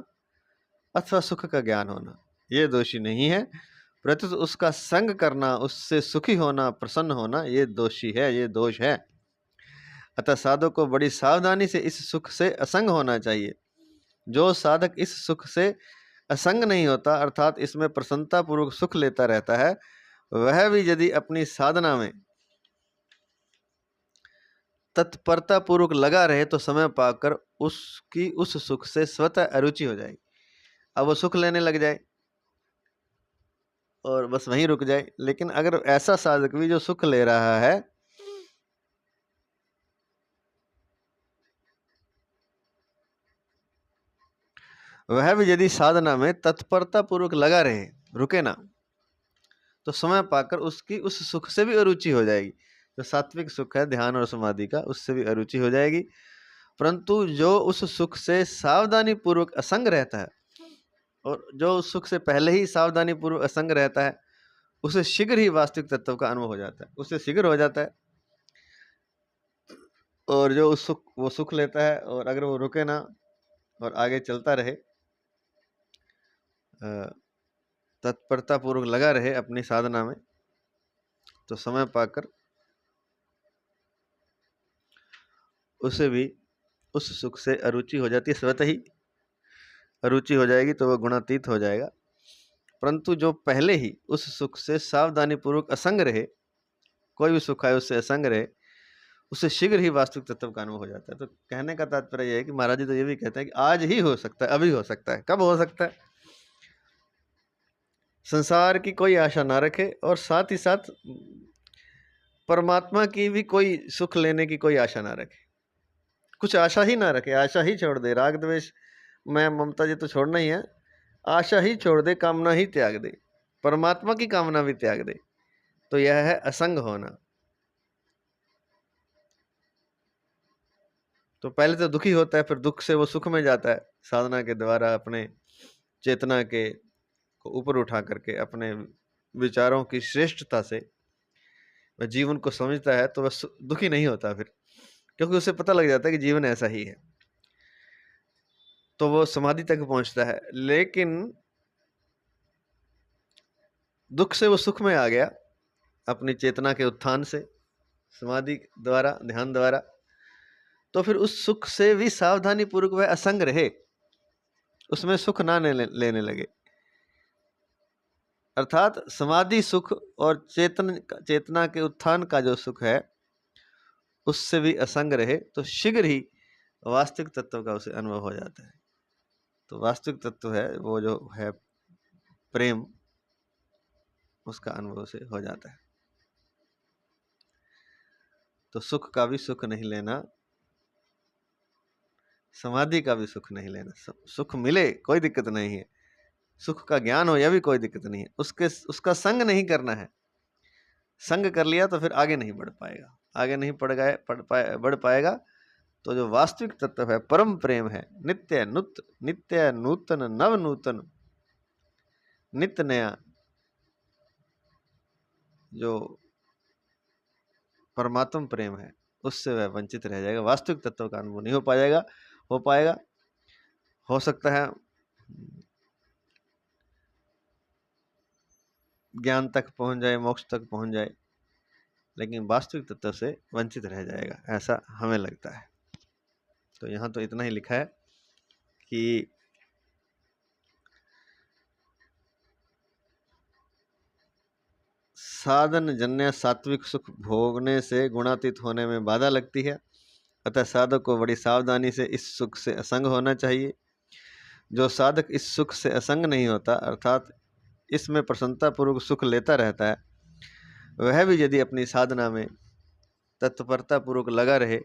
अथवा सुख का ज्ञान होना ये दोषी नहीं है, प्रत्युत उसका संग करना, उससे सुखी होना, प्रसन्न होना, ये दोषी है, ये दोष है। अतः साधक को बड़ी सावधानी से इस सुख से असंग होना चाहिए। जो साधक इस सुख से असंग नहीं होता, अर्थात इसमें प्रसन्नता पूर्वक सुख लेता रहता है, वह भी यदि अपनी साधना में तत्परता पूर्वक लगा रहे तो समय पाकर उसकी उस सुख से स्वतः अरुचि हो जाएगी। अब वो सुख लेने लग जाए और बस वहीं रुक जाए। लेकिन अगर ऐसा साधक भी जो सुख ले रहा है, वह भी यदि साधना में तत्परता पूर्वक लगा रहे, रुके ना, तो समय पाकर उसकी उस सुख से भी अरुचि हो जाएगी। जो सात्विक सुख है ध्यान और समाधि का, उससे भी अरुचि हो जाएगी। परंतु जो उस सुख से सावधानी पूर्वक असंग रहता है, और जो उस सुख से पहले ही सावधानी पूर्वक असंग रहता है, उसे शीघ्र ही वास्तविक तत्व का अनुभव हो जाता है, उससे शीघ्र हो जाता है। और जो उस सुख, वो सुख लेता है और अगर वो रुके ना और आगे चलता रहे, तत्परता पूर्वक लगा रहे अपनी साधना में, तो समय पाकर उसे भी उस सुख से अरुचि हो जाती है, स्वतः ही अरुचि हो जाएगी, तो वह गुणातीत हो जाएगा। परंतु जो पहले ही उस सुख से सावधानी पूर्वक असंग रहे, कोई भी सुख आए उससे असंग रहे, उससे शीघ्र ही वास्तविक तत्व का अनुभव हो जाता है। तो कहने का तात्पर्य यह है कि महाराज जी तो ये भी कहते हैं कि आज ही हो सकता है, अभी हो सकता है। कब हो सकता है? संसार की कोई आशा ना रखे और साथ ही साथ परमात्मा की भी कोई सुख लेने की कोई आशा ना रखे, कुछ आशा ही ना रखे, आशा ही छोड़ दे, राग द्वेष मैं ममता जी तो छोड़ना ही है, आशा ही छोड़ दे, कामना ही त्याग दे, परमात्मा की कामना भी त्याग दे, तो यह है असंग होना। तो पहले तो दुखी होता है, फिर दुख से वो सुख में जाता है, साधना के द्वारा अपने चेतना के को ऊपर उठा करके, अपने विचारों की श्रेष्ठता से वह जीवन को समझता है, तो वह दुखी नहीं होता फिर, क्योंकि उसे पता लग जाता है कि जीवन ऐसा ही है, तो वो समाधि तक पहुंचता है। लेकिन दुख से वो सुख में आ गया अपनी चेतना के उत्थान से, समाधि द्वारा, ध्यान द्वारा, तो फिर उस सुख से भी सावधानी पूर्वक वह असंग रहे, उसमें सुख ना लेने लगे। अर्थात समाधि सुख और चेतना के उत्थान का जो सुख है उससे भी असंग रहे, तो शीघ्र ही वास्तविक तत्व का उसे अनुभव हो जाता है। तो वास्तविक तत्व है वो जो है प्रेम, उसका अनुभव से हो जाता है। तो सुख का भी सुख नहीं लेना, समाधि का भी सुख नहीं लेना। सुख मिले कोई दिक्कत नहीं है, सुख का ज्ञान हो यह भी कोई दिक्कत नहीं है, उसका संग नहीं करना है। संग कर लिया तो फिर आगे नहीं बढ़ पाएगा, आगे नहीं बढ़ पाएगा। तो जो वास्तविक तत्व है, परम प्रेम है, नित्य नूतन नव नूतन नित्य नया जो परमात्म प्रेम है, उससे वह वंचित रह जाएगा। वास्तविक तत्व का अनुभव नहीं हो पाएगा। हो सकता है ज्ञान तक पहुंच जाए, मोक्ष तक पहुंच जाए, लेकिन वास्तविक तत्व से वंचित रह जाएगा, ऐसा हमें लगता है। तो यहाँ तो इतना ही लिखा है कि साधन जन्य सात्विक सुख भोगने से गुणातीत होने में बाधा लगती है, अतः साधक को बड़ी सावधानी से इस सुख से असंग होना चाहिए। जो साधक इस सुख से असंग नहीं होता, अर्थात इसमें प्रसन्नता पूर्वक सुख लेता रहता है, वह भी यदि अपनी साधना में तत्परता पूर्वक लगा रहे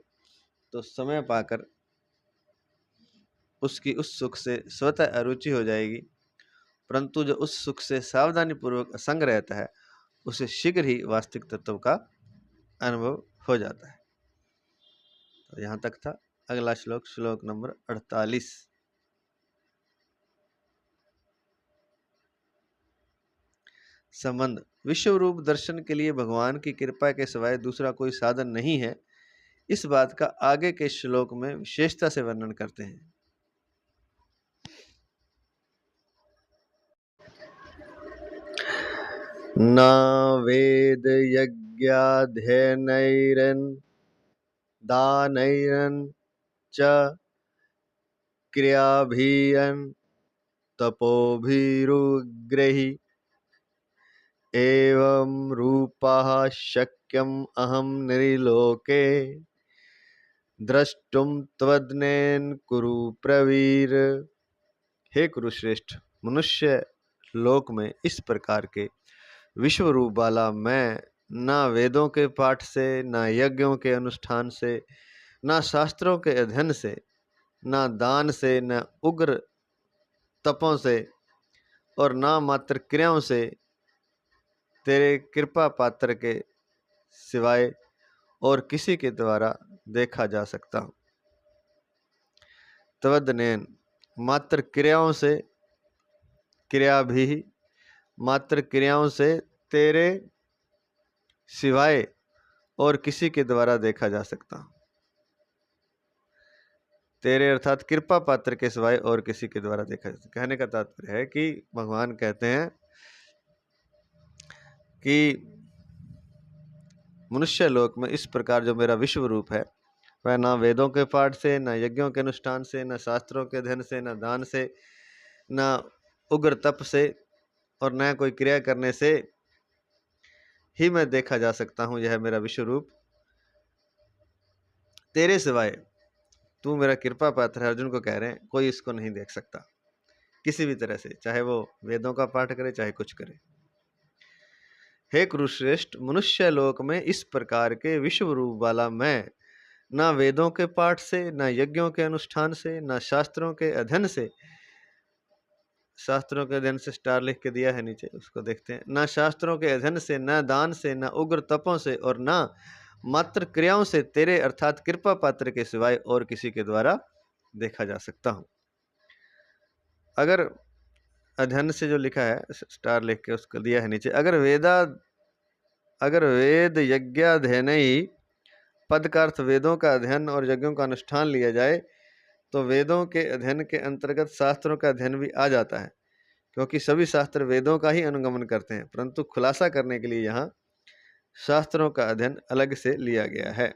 तो समय पाकर उसकी उस सुख से स्वतः अरुचि हो जाएगी। परंतु जो उस सुख से सावधानी पूर्वक असंग रहता है, उसे शीघ्र ही वास्तविक तत्व का अनुभव हो जाता है। तो यहाँ तक था। अगला श्लोक, श्लोक नंबर 48। संबंध। विश्व रूप दर्शन के लिए भगवान की कृपा के सिवाय दूसरा कोई साधन नहीं है, इस बात का आगे के श्लोक में विशेषता से वर्णन करते हैं। न वेद यज्ञाध्ययनैरन दानैरन च क्रियाभिरन तपोभिरुग्रहि एवं रूपः शक्यम अहम नृलोके द्रष्टुम त्वदनेन कुरु प्रवीर। हे कुरुश्रेष्ठ, मनुष्य लोक में इस प्रकार के विश्व रूप वाला मैं न वेदों के पाठ से, न यज्ञों के अनुष्ठान से, न शास्त्रों के अध्ययन से, न दान से, न उग्र तपों से और न मात्र क्रियाओं से तेरे कृपा पात्र के सिवाय और किसी के द्वारा देखा जा सकता हूँ। तवदनेन मात्र क्रियाओं से, क्रिया भी मात्र क्रियाओं से तेरे सिवाय और किसी के द्वारा देखा जा सकता हूँ। तेरे अर्थात कृपा पात्र के सिवाय और किसी के द्वारा देखा जा सकता। कहने का तात्पर्य है कि भगवान कहते हैं कि मनुष्य लोक में इस प्रकार जो मेरा विश्व रूप है, वह ना वेदों के पाठ से, न यज्ञों के अनुष्ठान से, न शास्त्रों के अध्ययन से, न दान से, न उग्र तप से और न कोई क्रिया करने से ही मैं देखा जा सकता हूँ। यह मेरा विश्व रूप तेरे सिवाय, तू मेरा कृपा पात्र है, अर्जुन को कह रहे हैं, कोई इसको नहीं देख सकता किसी भी तरह से, चाहे वो वेदों का पाठ करे चाहे कुछ करे। हे कुरुश्रेष्ठ, मनुष्य लोक में इस प्रकार के विश्व रूप वाला मैं न वेदों के पाठ से, न यज्ञों के अनुष्ठान से, न शास्त्रों के अध्ययन से, शास्त्रों के अध्ययन से स्टार लिख के दिया है नीचे, उसको देखते हैं, न शास्त्रों के अध्ययन से, न दान से, न उग्र तपों से और न मात्र क्रियाओं से तेरे अर्थात कृपा पात्र के सिवाय और किसी के द्वारा देखा जा सकता हूँ। अगर अध्ययन से जो लिखा है स्टार लिख के उसको दिया है नीचे, अगर वेद यज्ञाध्ययन ही पद का अर्थ वेदों का अध्ययन और यज्ञों का अनुष्ठान लिया जाए तो वेदों के अध्ययन के अंतर्गत शास्त्रों का अध्ययन भी आ जाता है, क्योंकि सभी शास्त्र वेदों का ही अनुगमन करते हैं, परंतु खुलासा करने के लिए यहाँ शास्त्रों का अध्ययन अलग से लिया गया है।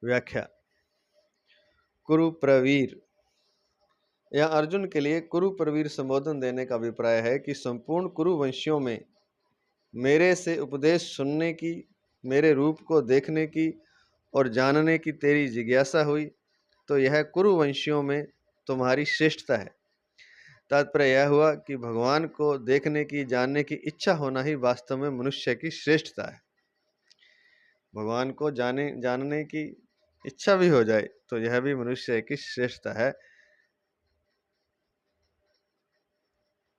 व्याख्या। कुरुप्रवीर, यह अर्जुन के लिए कुरुप्रवीर संबोधन देने का अभिप्राय है कि संपूर्ण कुरुवंशियों में मेरे से उपदेश सुनने की, मेरे रूप को देखने की और जानने की तेरी जिज्ञासा हुई, तो यह कुरुवंशियों में तुम्हारी श्रेष्ठता है। तात्पर्य यह हुआ कि भगवान को देखने की, जानने की इच्छा होना ही वास्तव में मनुष्य की श्रेष्ठता है। भगवान को जानने की इच्छा भी हो जाए तो यह भी मनुष्य की श्रेष्ठता है।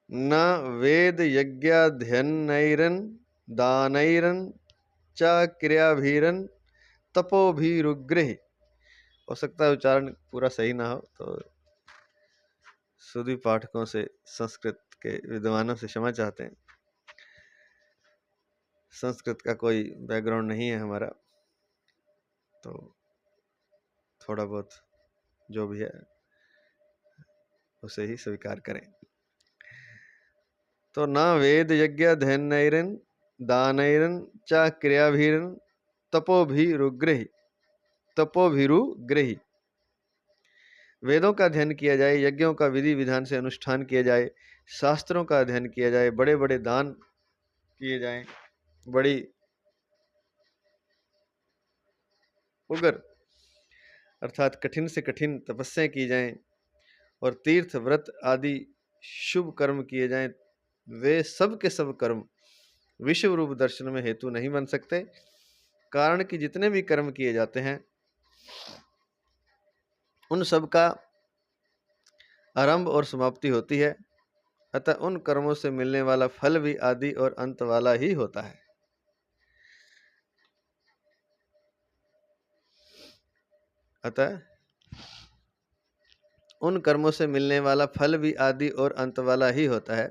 न वेद यज्ञाध्ययनैरन दानैरन च क्रियाभीरन तपोभिरुग्रह। हो सकता है उच्चारण पूरा सही ना हो, तो सुधी पाठकों से, संस्कृत के विद्वानों से क्षमा चाहते हैं। संस्कृत का कोई बैकग्राउंड नहीं है हमारा, तो थोड़ा बहुत जो भी है उसे ही स्वीकार करें। तो न वेद यज्ञ ध्ययनैरन दानैरन च क्रियाभीरन तपोभिरुग्रहि। वेदों का अध्ययन किया जाए, यज्ञों का विधि विधान से अनुष्ठान किया जाए, शास्त्रों का अध्ययन किया जाए, बड़े बड़े दान किए जाएं, बड़ी उग्र अर्थात कठिन से कठिन तपस्या की जाएं और तीर्थ व्रत आदि शुभ कर्म किए जाएं, वे सब के सब कर्म विश्व रूप दर्शन में हेतु नहीं बन सकते। कारण कि जितने भी कर्म किए जाते हैं उन सब का आरंभ और समाप्ति होती है, अतः उन कर्मों से मिलने वाला फल भी आदि और अंत वाला ही होता है। अतः उन कर्मों से मिलने वाला फल भी आदि और अंत वाला ही होता है।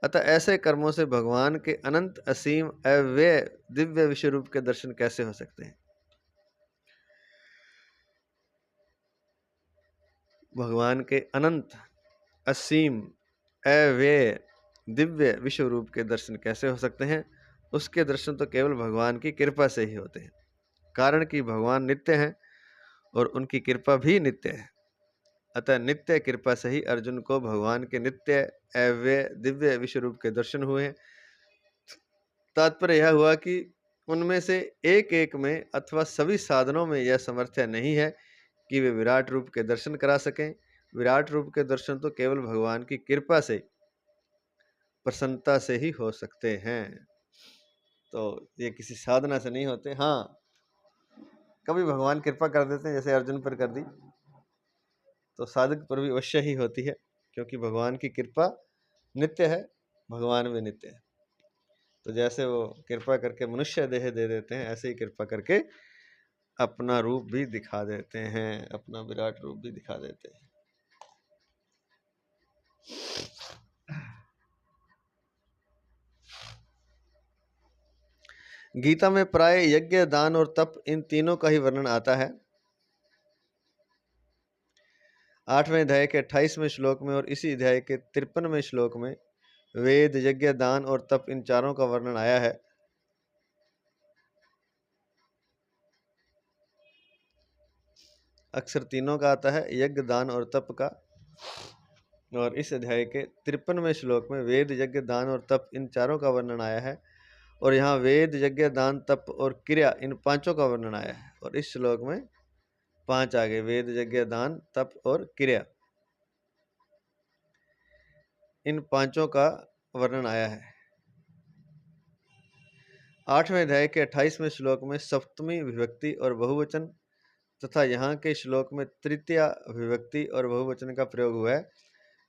अतः ऐसे कर्मों से भगवान के अनंत असीम अव्यय दिव्य विश्व रूप के दर्शन कैसे हो सकते हैं? भगवान के अनंत असीम अव्यय दिव्य विश्व रूप के दर्शन कैसे हो सकते हैं? उसके दर्शन तो केवल भगवान की कृपा से ही होते हैं। कारण कि भगवान नित्य हैं और उनकी कृपा भी नित्य है। अतः नित्य कृपा से ही अर्जुन को भगवान के नित्य अव्यय दिव्य विश्व रूप के दर्शन हुए। तात्पर्य यह हुआ कि उनमें से एक एक में अथवा सभी साधनों में यह सामर्थ्य नहीं है कि वे विराट रूप के दर्शन करा सकें। विराट रूप के दर्शन तो केवल भगवान की कृपा से, प्रसन्नता से ही हो सकते हैं। तो ये किसी साधना से नहीं होते। हाँ, कभी भगवान कृपा कर देते हैं, जैसे अर्जुन पर कर दी, तो साधक पर भी अवश्य ही होती है, क्योंकि भगवान की कृपा नित्य है, भगवान भी नित्य है। तो जैसे वो कृपा करके मनुष्य देह दे देते हैं, ऐसे ही कृपा करके अपना रूप भी दिखा देते हैं, अपना विराट रूप भी दिखा देते हैं। गीता में प्राय यज्ञ, दान और तप, इन तीनों का ही वर्णन आता है। 8वें अध्याय के 28वें श्लोक में और इसी अध्याय के 53वें श्लोक में वेद, यज्ञ, दान और तप, इन चारों का वर्णन आया है। अक्सर तीनों का आता है, यज्ञ, दान और तप का। और इस अध्याय के 53वें श्लोक में वेद, यज्ञ, दान और तप, इन चारों का वर्णन आया है। और यहाँ वेद, यज्ञ, दान, तप और क्रिया, इन पांचों का वर्णन आया है। और इस श्लोक में 5 आ गए, वेद, यज्ञ, दान, तप और क्रिया, इन पांचों का वर्णन आया है। 8वें अध्याय के 28वें श्लोक में सप्तमी विभक्ति और बहुवचन तथा यहाँ के श्लोक में तृतीया विभक्ति और बहुवचन का प्रयोग हुआ है,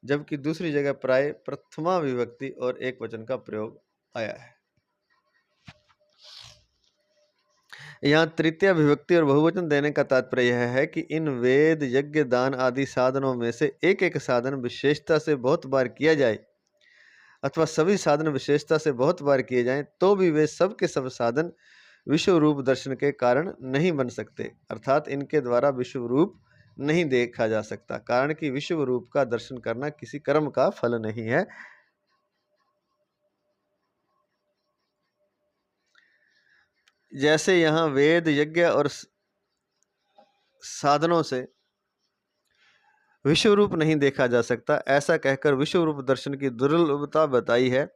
जबकि दूसरी जगह प्राय प्रथमा विभक्ति और एक वचन का प्रयोग आया है। यहाँ तृतीय विभक्ति और बहुवचन देने का तात्पर्य यह है कि इन वेद, यज्ञ, दान आदि साधनों में से एक एक साधन विशेषता से बहुत बार किया जाए अथवा सभी साधन विशेषता से बहुत बार किए जाएं, तो भी वे सब के सब साधन विश्व रूप दर्शन के कारण नहीं बन सकते, अर्थात इनके द्वारा विश्व रूप नहीं देखा जा सकता। कारण कि विश्व रूप का दर्शन करना किसी कर्म का फल नहीं है। जैसे यहाँ वेद, यज्ञ और साधनों से विश्व रूप नहीं देखा जा सकता, ऐसा कहकर विश्व रूप दर्शन की दुर्लभता बताई है।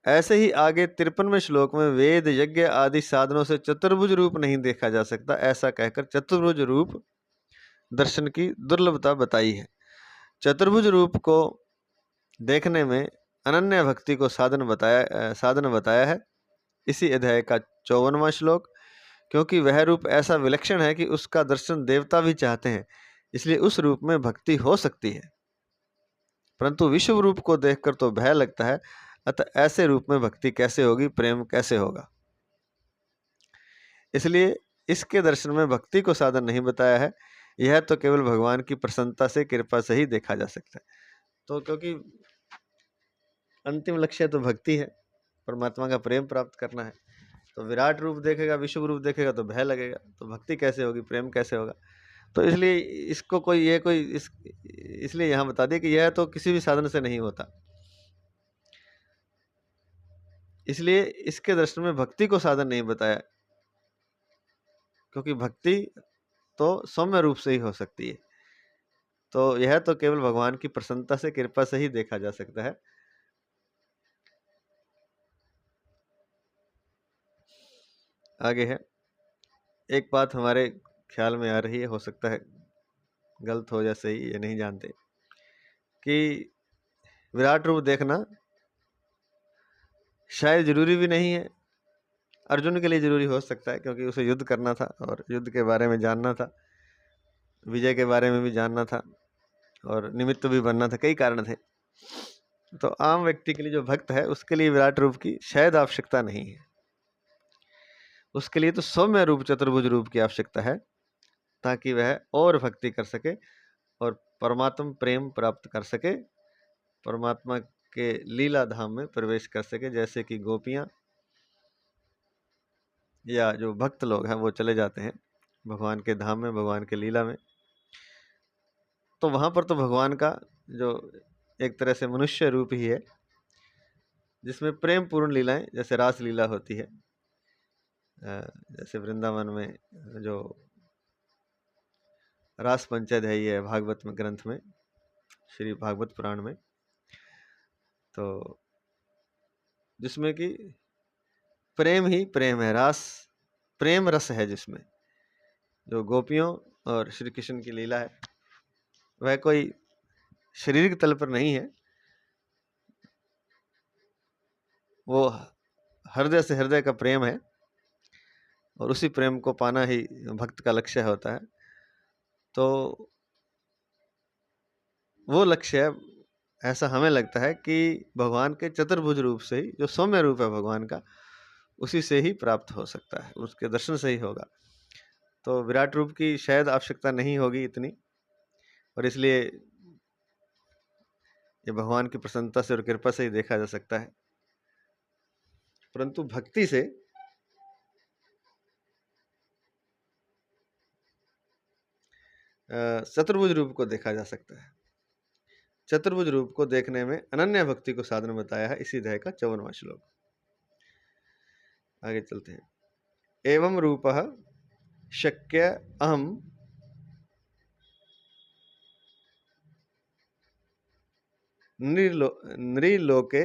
ऐसे ही आगे 53वें श्लोक में वेद यज्ञ आदि साधनों से चतुर्भुज रूप नहीं देखा जा सकता, ऐसा कहकर चतुर्भुज रूप दर्शन की दुर्लभता बताई है। चतुर्भुज रूप को देखने में अनन्य भक्ति को साधन बताया है। इसी अध्याय का 54वां श्लोक, क्योंकि वह रूप ऐसा विलक्षण है कि उसका दर्शन देवता भी चाहते हैं, इसलिए उस रूप में भक्ति हो सकती है, परंतु विश्व रूप को देखकर तो भय लगता है, अतः ऐसे रूप में भक्ति कैसे होगी, प्रेम कैसे होगा। इसलिए इसके दर्शन में भक्ति को साधन नहीं बताया है, यह तो केवल भगवान की प्रसन्नता से, कृपा से ही देखा जा सकता है। तो क्योंकि अंतिम लक्ष्य तो भक्ति है, परमात्मा का प्रेम प्राप्त करना है, तो विराट रूप देखेगा, विश्व रूप देखेगा तो भय लगेगा, तो भक्ति कैसे होगी, प्रेम कैसे होगा। तो इसलिए इसको इसलिए यहाँ बता दिया कि यह तो किसी भी साधन से नहीं होता, इसलिए इसके दर्शन में भक्ति को साधन नहीं बताया, क्योंकि भक्ति तो सौम्य रूप से ही हो सकती है। तो यह तो केवल भगवान की प्रसन्नता से, कृपा से ही देखा जा सकता है। आगे है, एक बात हमारे ख्याल में आ रही है, हो सकता है गलत हो या सही, ये नहीं जानते, कि विराट रूप देखना शायद जरूरी भी नहीं है। अर्जुन के लिए जरूरी हो सकता है, क्योंकि उसे युद्ध करना था और युद्ध के बारे में जानना था, विजय के बारे में भी जानना था और निमित्त भी बनना था, कई कारण थे। तो आम व्यक्ति के लिए, जो भक्त है, उसके लिए विराट रूप की शायद आवश्यकता नहीं है। उसके लिए तो सौम्य रूप, चतुर्भुज रूप की आवश्यकता है, ताकि वह और भक्ति कर सके और परमात्मा प्रेम प्राप्त कर सके, परमात्मा के लीला धाम में प्रवेश कर सके। जैसे कि गोपियां या जो भक्त लोग हैं वो चले जाते हैं भगवान के धाम में, भगवान के लीला में, तो वहां पर तो भगवान का जो एक तरह से मनुष्य रूप ही है, जिसमें प्रेम पूर्ण लीलाएं, जैसे रास लीला होती है, जैसे वृंदावन में जो रास पंचाध्यायी है भागवत में, ग्रंथ में, श्री भागवत पुराण में, तो जिसमें कि प्रेम ही प्रेम है, रास प्रेम रस है, जिसमें जो गोपियों और श्री कृष्ण की लीला है वह कोई शारीरिक तल पर नहीं है, वो हृदय से हृदय का प्रेम है, और उसी प्रेम को पाना ही भक्त का लक्ष्य होता है। तो वो लक्ष्य, ऐसा हमें लगता है कि भगवान के चतुर्भुज रूप से ही, जो सौम्य रूप है भगवान का, उसी से ही प्राप्त हो सकता है, उसके दर्शन से ही होगा। तो विराट रूप की शायद आवश्यकता नहीं होगी इतनी, और इसलिए ये भगवान की प्रसन्नता से और कृपा से ही देखा जा सकता है। परंतु भक्ति से चतुर्भुज रूप को देखा जा सकता है। चतुर्भुज रूप को देखने में अनन्य भक्ति को साधन बताया है, इसी अध्याय का 54वां श्लोक। आगे चलते हैं। एवं रूपः शक्य अहम नृलोके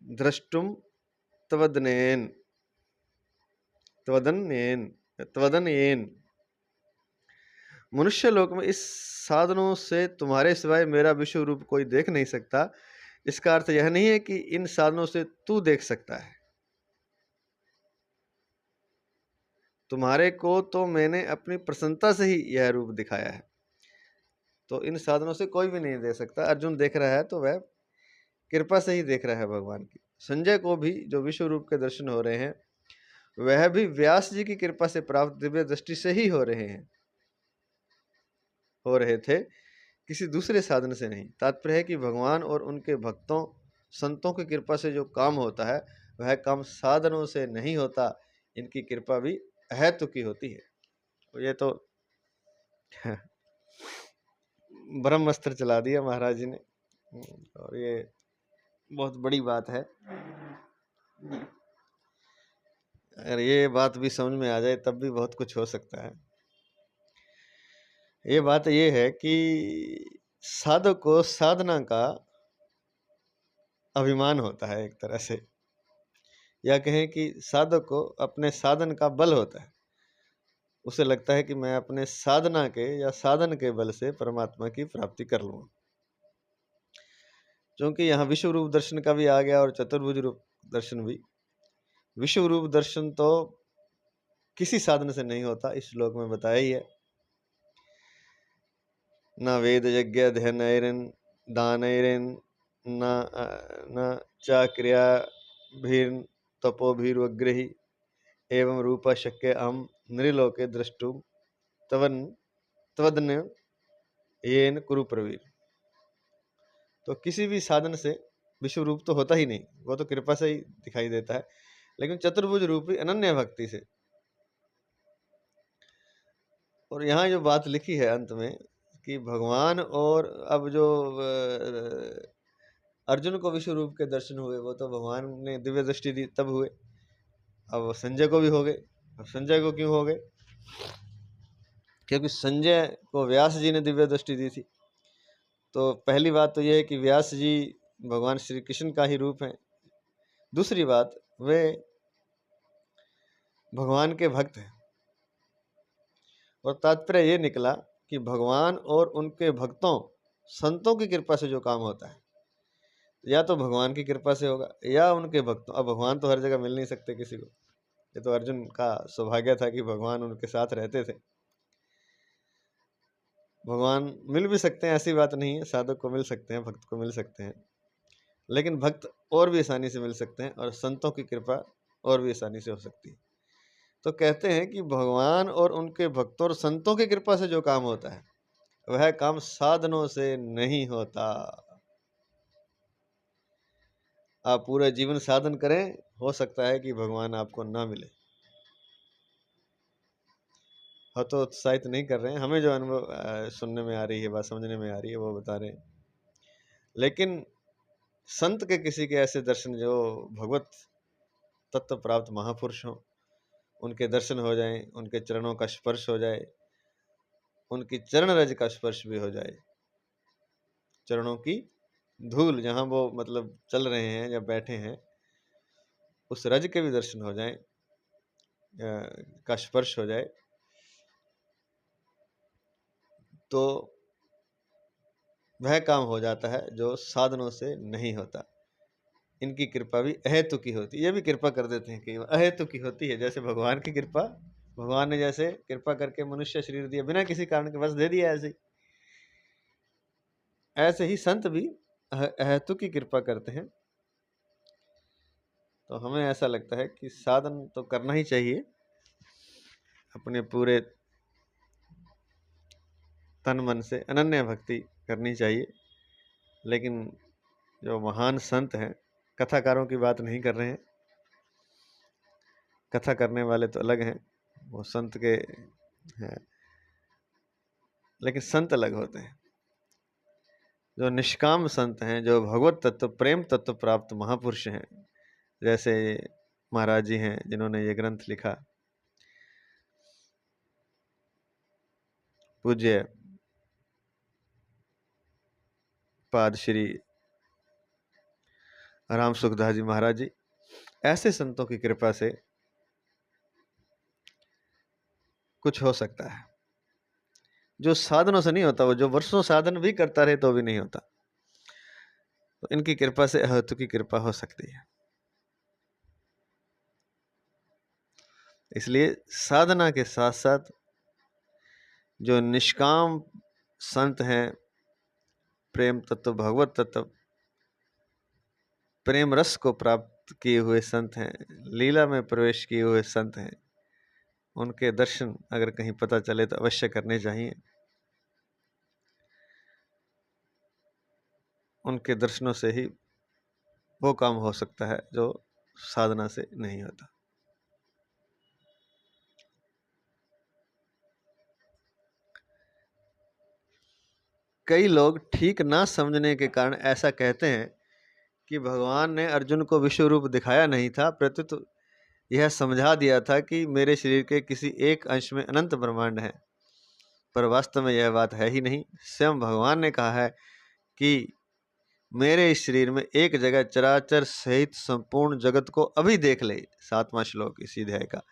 द्रष्टुम त्वदनेन मनुष्य लोक में इस साधनों से तुम्हारे सिवाय मेरा विश्व रूप कोई देख नहीं सकता। इसका अर्थ यह नहीं है कि इन साधनों से तू देख सकता है, तुम्हारे को तो मैंने अपनी प्रसन्नता से ही यह रूप दिखाया है, तो इन साधनों से कोई भी नहीं देख सकता। अर्जुन देख रहा है तो वह कृपा से ही देख रहा है भगवान की। संजय को भी जो विश्व रूप के दर्शन हो रहे हैं, वह भी व्यास जी की कृपा से प्राप्त दिव्य दृष्टि से ही हो रहे थे, किसी दूसरे साधन से नहीं। तात्पर्य है कि भगवान और उनके भक्तों, संतों की कृपा से जो काम होता है, वह काम साधनों से नहीं होता, इनकी कृपा भी अहेतु की होती है। ये तो ब्रह्मास्त्र चला दिया महाराज जी ने, और ये बहुत बड़ी बात है। अगर ये बात भी समझ में आ जाए तब भी बहुत कुछ हो सकता है। ये बात ये है कि साधक को साधना का अभिमान होता है एक तरह से, या कहें कि साधक को अपने साधन का बल होता है। उसे लगता है कि मैं अपने साधना के या साधन के बल से परमात्मा की प्राप्ति कर लूँगा। क्योंकि यहाँ विश्व रूप दर्शन का भी आ गया और चतुर्भुज रूप दर्शन भी। विश्व रूप दर्शन तो किसी साधन से नहीं होता, इस श्लोक में बताया ही है। न वेद यज्ञ अध्ययनैरन दानैरन न च क्रियाभिर्न तपोभिर्वग्रहि एवं रूप शक्य अहम नृलोके द्रष्टुम त्वदन्य येन कुरु प्रवीर। तो किसी भी साधन से विश्व रूप तो होता ही नहीं, वो तो कृपा से ही दिखाई देता है, लेकिन चतुर्भुज रूप ही अनन्य भक्ति से। और यहाँ जो बात लिखी है अंत में कि भगवान, और अब जो अर्जुन को विश्व रूप के दर्शन हुए वो तो भगवान ने दिव्य दृष्टि दी तब हुए, अब संजय को भी हो गए। अब संजय को क्यों हो गए? क्योंकि संजय को व्यास जी ने दिव्य दृष्टि दी थी। तो पहली बात तो यह है कि व्यास जी भगवान श्री कृष्ण का ही रूप है। दूसरी बात, वे भगवान के भक्त हैं, और तात्पर्य ये निकला कि भगवान और उनके भक्तों संतों की कृपा से जो काम होता है, या तो भगवान की कृपा से होगा या उनके भक्तों। अब भगवान तो हर जगह मिल नहीं सकते किसी को, ये तो अर्जुन का सौभाग्य था कि भगवान उनके साथ रहते थे। भगवान मिल भी सकते हैं, ऐसी बात नहीं है, साधक को मिल सकते हैं, भक्त को मिल सकते हैं, लेकिन भक्त और भी आसानी से मिल सकते हैं, और संतों की कृपा और भी आसानी से हो सकती है। तो कहते हैं कि भगवान और उनके भक्तों और संतों की कृपा से जो काम होता है वह काम साधनों से नहीं होता। आप पूरा जीवन साधन करें, हो सकता है कि भगवान आपको ना मिले। हतोत्साहित नहीं कर रहे हैं, हमें जो अनुभव सुनने में आ रही है, बात समझने में आ रही है, वो बता रहे हैं। लेकिन संत के किसी के ऐसे दर्शन जो भगवत तत्व प्राप्त महापुरुष हों, उनके दर्शन हो जाएं, उनके चरणों का स्पर्श हो जाए, उनकी चरण रज का स्पर्श भी हो जाए, चरणों की धूल जहाँ वो मतलब चल रहे हैं या बैठे हैं, उस रज के भी दर्शन हो जाए, का स्पर्श हो जाए, तो वह काम हो जाता है जो साधनों से नहीं होता। इनकी कृपा भी अहेतु की होती है। ये भी कृपा कर देते हैं कि अहेतु की होती है, जैसे भगवान की कृपा, भगवान ने जैसे कृपा करके मनुष्य शरीर दिया, बिना किसी कारण के बस दे दिया, ऐसे ही संत भी अहेतु की कृपा करते हैं। तो हमें ऐसा लगता है कि साधन तो करना ही चाहिए, अपने पूरे तन मन से अनन्य भक्ति करनी चाहिए। लेकिन जो महान संत हैं, कथाकारों की बात नहीं कर रहे हैं, कथा करने वाले तो अलग हैं, वो संत के हैं, लेकिन संत अलग होते हैं। जो निष्काम संत हैं, जो भगवत तत्व प्रेम तत्व प्राप्त महापुरुष हैं, जैसे महाराज जी हैं जिन्होंने ये ग्रंथ लिखा, पूज्य पाद श्री राम सुखदास जी महाराज जी, ऐसे संतों की कृपा से कुछ हो सकता है जो साधनों से नहीं होता। वो जो वर्षों साधन भी करता रहे तो भी नहीं होता, तो इनकी कृपा से अहेतु की कृपा हो सकती है। इसलिए साधना के साथ साथ जो निष्काम संत हैं, प्रेम तत्व भगवत तत्व प्रेम रस को प्राप्त किए हुए संत हैं, लीला में प्रवेश किए हुए संत हैं, उनके दर्शन अगर कहीं पता चले तो अवश्य करने चाहिए। उनके दर्शनों से ही वो काम हो सकता है जो साधना से नहीं होता। कई लोग ठीक ना समझने के कारण ऐसा कहते हैं कि भगवान ने अर्जुन को विश्व रूप दिखाया नहीं था, प्रत्युत यह समझा दिया था कि मेरे शरीर के किसी एक अंश में अनंत ब्रह्मांड है, पर वास्तव में यह बात है ही नहीं। स्वयं भगवान ने कहा है कि मेरे इस शरीर में एक जगह चराचर सहित संपूर्ण जगत को अभी देख ले। 7वां श्लोक इसी अध्याय का।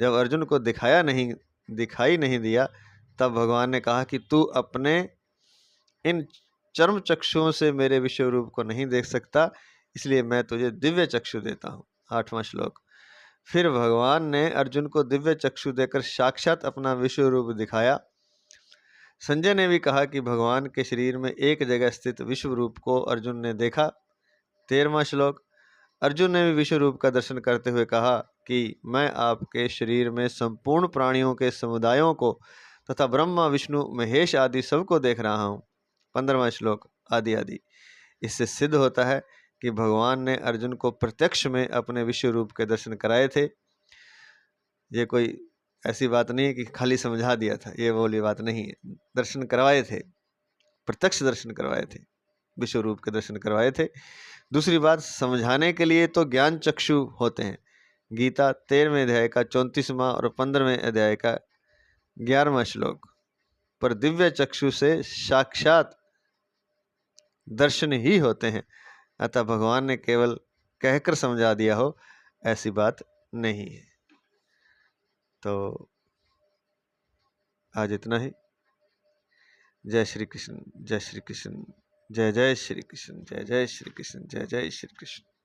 जब अर्जुन को दिखाई नहीं दिया, तब भगवान ने कहा कि तू अपने इन चर्म चक्षुओं से मेरे विश्व रूप को नहीं देख सकता, इसलिए मैं तुझे दिव्य चक्षु देता हूँ। 8वां श्लोक। फिर भगवान ने अर्जुन को दिव्य चक्षु देकर साक्षात अपना विश्व रूप दिखाया। संजय ने भी कहा कि भगवान के शरीर में एक जगह स्थित विश्व रूप को अर्जुन ने देखा। 13वां श्लोक। अर्जुन ने भी विश्व रूप का दर्शन करते हुए कहा कि मैं आपके शरीर में संपूर्ण प्राणियों के समुदायों को तथा ब्रह्मा विष्णु महेश आदि सबको देख रहा हूँ। 15वां श्लोक। आदि आदि। इससे सिद्ध होता है कि भगवान ने अर्जुन को प्रत्यक्ष में अपने विश्व रूप के दर्शन कराए थे। ये कोई ऐसी बात नहीं है कि खाली समझा दिया था, ये बोली बात नहीं है। दर्शन करवाए थे, प्रत्यक्ष दर्शन करवाए थे, विश्व रूप के दर्शन करवाए थे। दूसरी बात, समझाने के लिए तो ज्ञान चक्षु होते हैं। गीता 13वें अध्याय का 34वां और 15वें अध्याय का 11वां श्लोक। पर दिव्य चक्षु से साक्षात दर्शन ही होते हैं, अतः भगवान ने केवल कहकर समझा दिया हो, ऐसी बात नहीं है। तो आज इतना ही। जय श्री कृष्ण, जय श्री कृष्ण, जय जय श्री कृष्ण, जय जय श्री कृष्ण, जय जय श्री कृष्ण।